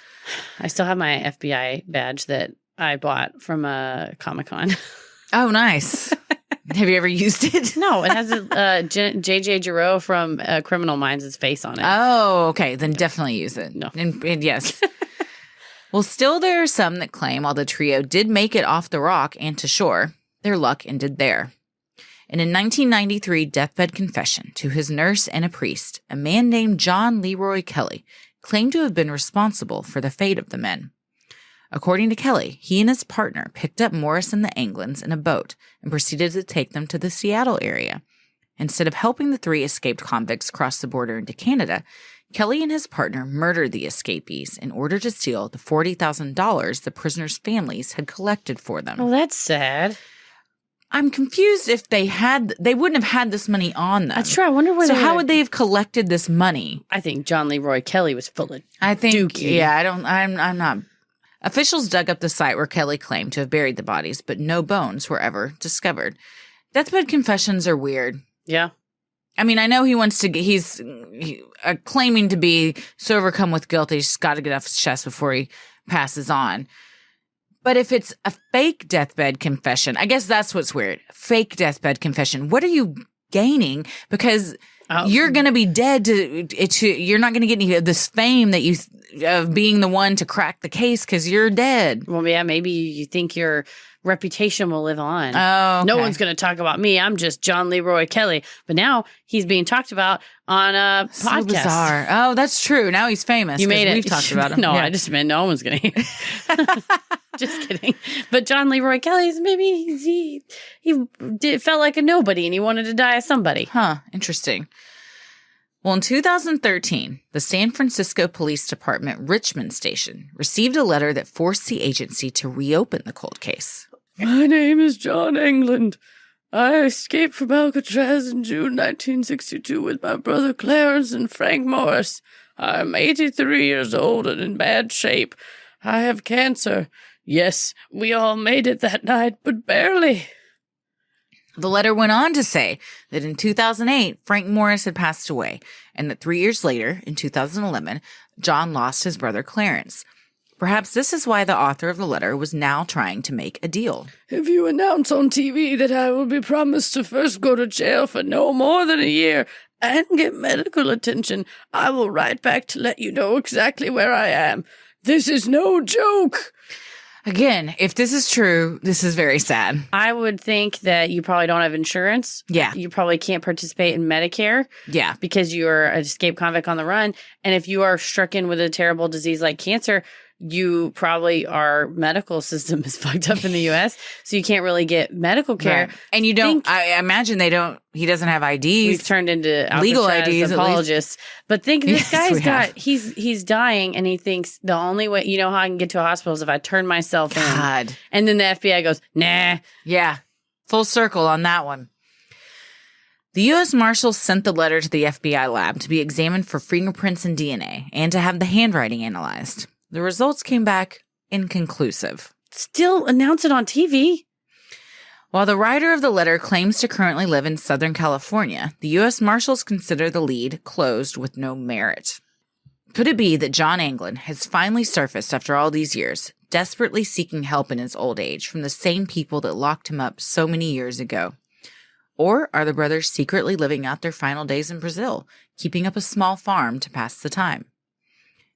I still have my FBI badge that I bought from a Comic-Con. Oh, nice. Have you ever used it? No, it has a J.J. Giroux from Criminal Minds' face on it. Oh, okay. Then definitely use it. No. And yes. Well, still there are some that claim while the trio did make it off the rock and to shore, their luck ended there. In a 1993 deathbed confession to his nurse and a priest, a man named John Leroy Kelly claimed to have been responsible for the fate of the men. According to Kelly, he and his partner picked up Morris and the Anglins in a boat and proceeded to take them to the Seattle area. Instead of helping the 3 escaped convicts cross the border into Canada, Kelly and his partner murdered the escapees in order to steal the $40,000 the prisoners' families had collected for them. Oh, that's sad. I'm confused if they wouldn't have had this money on them. That's true. I wonder where. So how would they have collected this money? I think John Leroy Kelly was full of dookie. Yeah, I'm not. Officials dug up the site where Kelly claimed to have buried the bodies, but no bones were ever discovered. Deathbed confessions are weird. Yeah. I mean, I know he's claiming to be so overcome with guilt that he's got to get off his chest before he passes on. But if it's a fake deathbed confession, I guess that's what's weird. Fake deathbed confession. What are you gaining? Because you're going to be dead. You're not going to get any of this fame that of being the one to crack the case because you're dead. Well, yeah, maybe you think your reputation will live on. Oh, okay. No one's going to talk about me. I'm just John Leroy Kelly. But now he's being talked about on a podcast. So bizarre. Oh, that's true. Now he's famous. You made it. We've talked about him. No, yeah. I just meant no one's going to hear. Just kidding. But John Leroy Kelly's maybe he felt like a nobody and he wanted to die as somebody. Huh. Interesting. Well, in 2013, the San Francisco Police Department Richmond Station received a letter that forced the agency to reopen the cold case. My name is John England. I escaped from Alcatraz in June 1962 with my brother Clarence and Frank Morris. I'm 83 years old and in bad shape. I have cancer. Yes, we all made it that night, but barely. The letter went on to say that in 2008, Frank Morris had passed away, and that 3 years later, in 2011, John lost his brother Clarence. Perhaps this is why the author of the letter was now trying to make a deal. If you announce on TV that I will be promised to first go to jail for no more than a year and get medical attention, I will write back to let you know exactly where I am. This is no joke. Again, if this is true, this is very sad. I would think that you probably don't have insurance. Yeah. You probably can't participate in Medicare. Yeah. Because you're an escaped convict on the run. And if you are stricken with a terrible disease like cancer, you probably, our medical system is fucked up in the U.S., so you can't really get medical care. Right. And you don't, I imagine he doesn't have IDs. We've turned into legal IDs apologists. But think this guy's he's dying and he thinks the only way, you know how I can get to a hospital is if I turn myself in. And then the FBI goes, nah. Yeah. Full circle on that one. The U.S. Marshals sent the letter to the FBI lab to be examined for fingerprints and DNA and to have the handwriting analyzed. The results came back inconclusive. Still announce it on TV. While the writer of the letter claims to currently live in Southern California, the U.S. Marshals consider the lead closed with no merit. Could it be that John Anglin has finally surfaced after all these years, desperately seeking help in his old age from the same people that locked him up so many years ago? Or are the brothers secretly living out their final days in Brazil, keeping up a small farm to pass the time?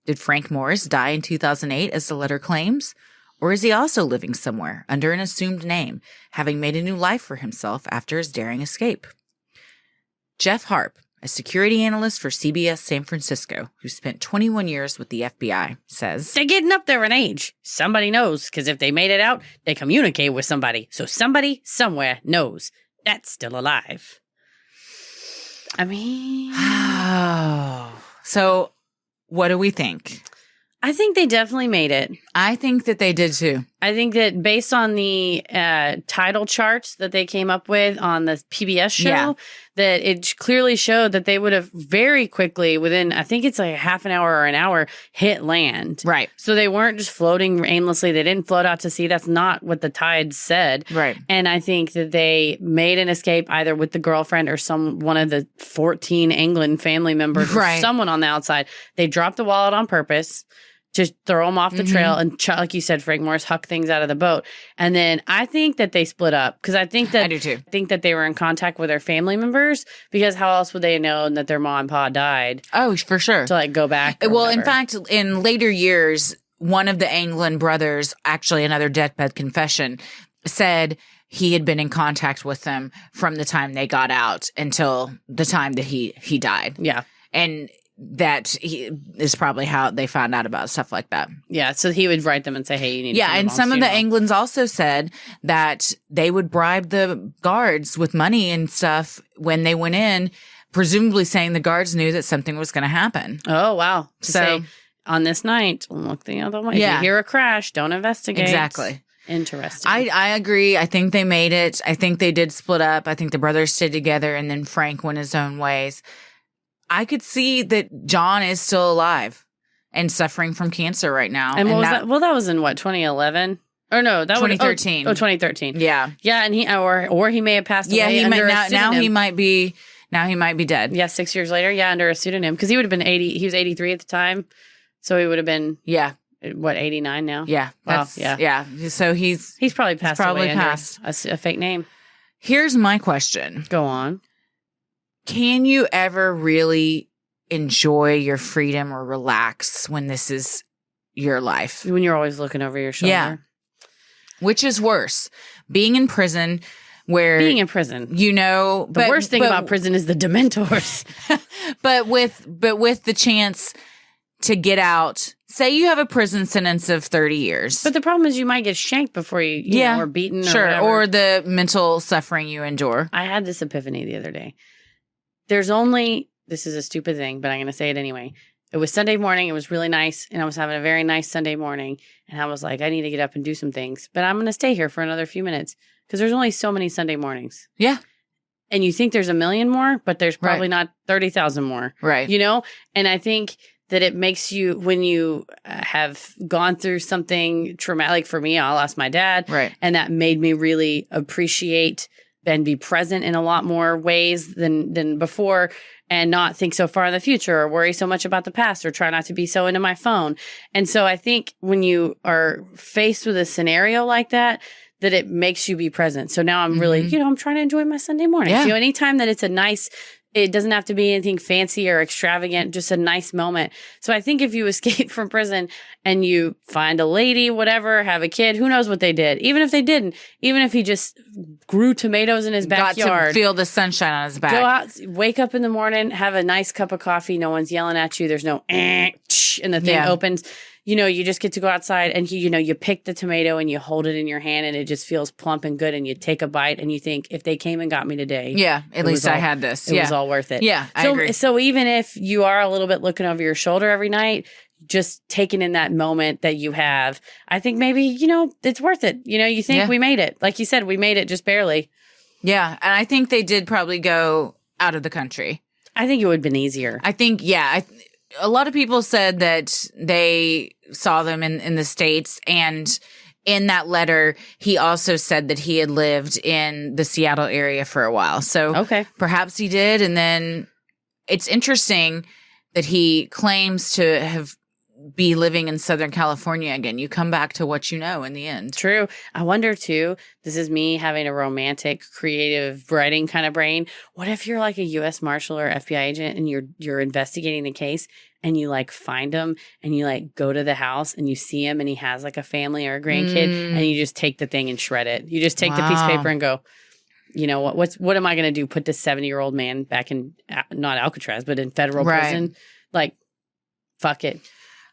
Did Frank Morris die in 2008 as the letter claims? Or is he also living somewhere under an assumed name, having made a new life for himself after his daring escape? Jeff Harp, a security analyst for CBS San Francisco who spent 21 years with the FBI, says, "They're getting up there in age. Somebody knows, because if they made it out, they communicate with somebody. So somebody somewhere knows that's still alive." I mean... So what do we think? I think they definitely made it. I think that they did too. I think that based on the title charts that they came up with on the PBS show, that it clearly showed that they would have very quickly, within, I think it's like a half an hour or an hour, hit land. Right. So they weren't just floating aimlessly. They didn't float out to sea. That's not what the tides said. Right. And I think that they made an escape either with the girlfriend or one of the 14 England family members or someone on the outside. They dropped the wallet on purpose. Just throw them off the trail and, like you said, Frank Morris, huck things out of the boat. And then I think that they split up because I think that I do too. I think that they were in contact with their family members because how else would they have known that their mom and pa died? Oh, for sure. To like go back. Well, in fact, in later years, one of the England brothers, actually another deathbed confession, said he had been in contact with them from the time they got out until the time that he died. Yeah. And that is probably how they found out about stuff like that. Yeah, so he would write them and say, hey, you need to and some of the Englands also said that they would bribe the guards with money and stuff when they went in, presumably saying the guards knew that something was going to happen. Oh, wow. So say, on this night, look the other way. If you hear a crash, don't investigate. Exactly. Interesting. I agree. I think they made it. I think they did split up. I think the brothers stayed together and then Frank went his own ways. I could see that John is still alive and suffering from cancer right now. And what was that? Well, that was in what, 2011? Or no, that was 2013. 2013. Yeah. Yeah, and he or he may have passed away. Yeah, he under might now he might be dead. Yeah, 6 years later. Yeah, under a pseudonym because he would have been 80. He was 83 at the time, so he would have been 89 now. Yeah. Wow. Yeah. So he's probably passed away under a fake name. Here's my question. Go on. Can you ever really enjoy your freedom or relax when this is your life? When you're always looking over your shoulder. Yeah. Which is worse? Being in prison the worst thing about prison is the Dementors. but with the chance to get out, say you have a prison sentence of 30 years. But the problem is you might get shanked before you know, or beaten or the mental suffering you endure. I had this epiphany the other day. This is a stupid thing, but I'm going to say it anyway. It was Sunday morning. It was really nice. And I was having a very nice Sunday morning. And I was like, I need to get up and do some things. But I'm going to stay here for another few minutes because there's only so many Sunday mornings. Yeah. And you think there's a million more, but there's probably not 30,000 more. Right. You know? And I think that it makes you, when you have gone through something traumatic, like for me, I lost my dad. Right. And that made me really appreciate and be present in a lot more ways than before and not think so far in the future or worry so much about the past or try not to be so into my phone. And so I think when you are faced with a scenario like that it makes you be present. So now I'm really, I'm trying to enjoy my Sunday morning. Yeah. You know, anytime that it's it doesn't have to be anything fancy or extravagant, just a nice moment. So I think if you escape from prison and you find a lady, whatever, have a kid, who knows what they did. Even if they didn't, even if he just grew tomatoes in his backyard. Got to feel the sunshine on his back. Go out, wake up in the morning, have a nice cup of coffee. No one's yelling at you. There's no and the thing opens. You know, you just get to go outside and you pick the tomato and you hold it in your hand and it just feels plump and good and you take a bite and you think, if they came and got me today. Yeah, at least I had this. It was all worth it. Yeah, I agree. So even if you are a little bit looking over your shoulder every night, just taking in that moment that you have, I think maybe, it's worth it. You think we made it. Like you said, we made it just barely. Yeah, and I think they did probably go out of the country. I think it would have been easier. I think, a lot of people said that they saw them in the States, and in that letter, he also said that he had lived in the Seattle area for a while. So perhaps he did. And then it's interesting that he claims to be living in Southern California again. You come back to what you know in the end. True. I wonder too, this is me having a romantic, creative writing kind of brain. What if you're like a U.S. Marshal or FBI agent and you're investigating the case and you like find him and you like go to the house and you see him and he has like a family or a grandkid and you just take the thing and shred it. You just take the piece of paper and go, you know, what am I going to do? Put this 70-year-old man back in, not Alcatraz, but in federal prison? Like, fuck it.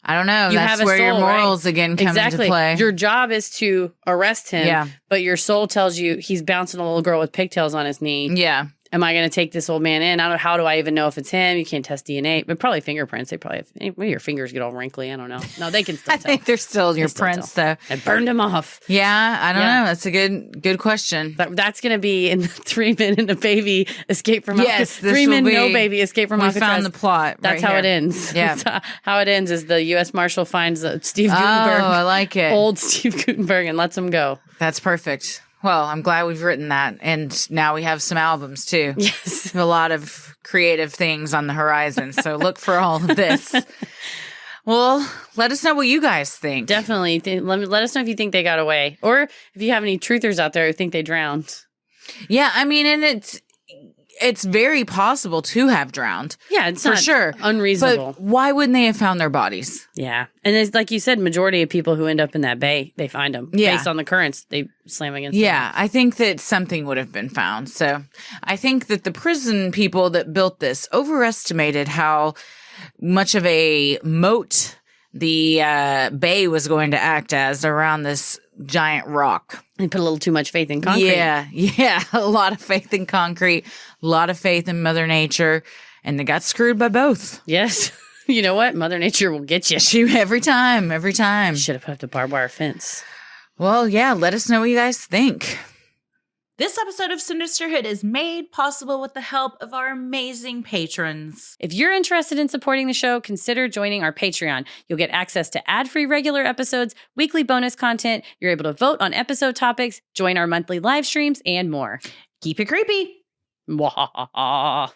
I don't know. You That's have where soul, your morals right? again come into play. Your job is to arrest him, but your soul tells you he's bouncing a little girl with pigtails on his knee. Yeah. Am I going to take this old man in? How do I even know if it's him? You can't test DNA, but probably fingerprints. They probably have, maybe your fingers get all wrinkly. I don't know. No, they can still I think they're still your prints, though. I burned them off. Yeah, I don't know. That's a good question. But that's going to be in the 3 Men and a Baby Escape from Alcatraz. 3 Men, No Baby Escape from Alcatraz. We found the plot. That's how it ends. Yeah. That's how it ends is the U.S. Marshal finds Steve Gutenberg. Oh, I like it. Old Steve Gutenberg and lets him go. That's perfect. Well, I'm glad we've written that. And now we have some albums, too. Yes. A lot of creative things on the horizon. So look for all of this. Well, let us know what you guys think. Definitely. Let us know if you think they got away. Or if you have any truthers out there who think they drowned. Yeah, I mean, and it's very possible to have drowned. Yeah, it's for not sure unreasonable. But why wouldn't they have found their bodies? Yeah. And it's like you said, majority of people who end up in that bay, they find them. Yeah. Based on the currents, they slam against them. Yeah, I think that something would have been found. So I think that the prison people that built this overestimated how much of a moat the bay was going to act as around this giant rock. They put a little too much faith in concrete. Yeah. A lot of faith in concrete, a lot of faith in Mother Nature, and they got screwed by both. Yes. You know what? Mother Nature will get you. Every time. Should have put up a barbed wire fence. Well, yeah, let us know what you guys think. This episode of Sinisterhood is made possible with the help of our amazing patrons. If you're interested in supporting the show, consider joining our Patreon. You'll get access to ad-free regular episodes, weekly bonus content, you're able to vote on episode topics, join our monthly live streams, and more. Keep it creepy. Mwahaha.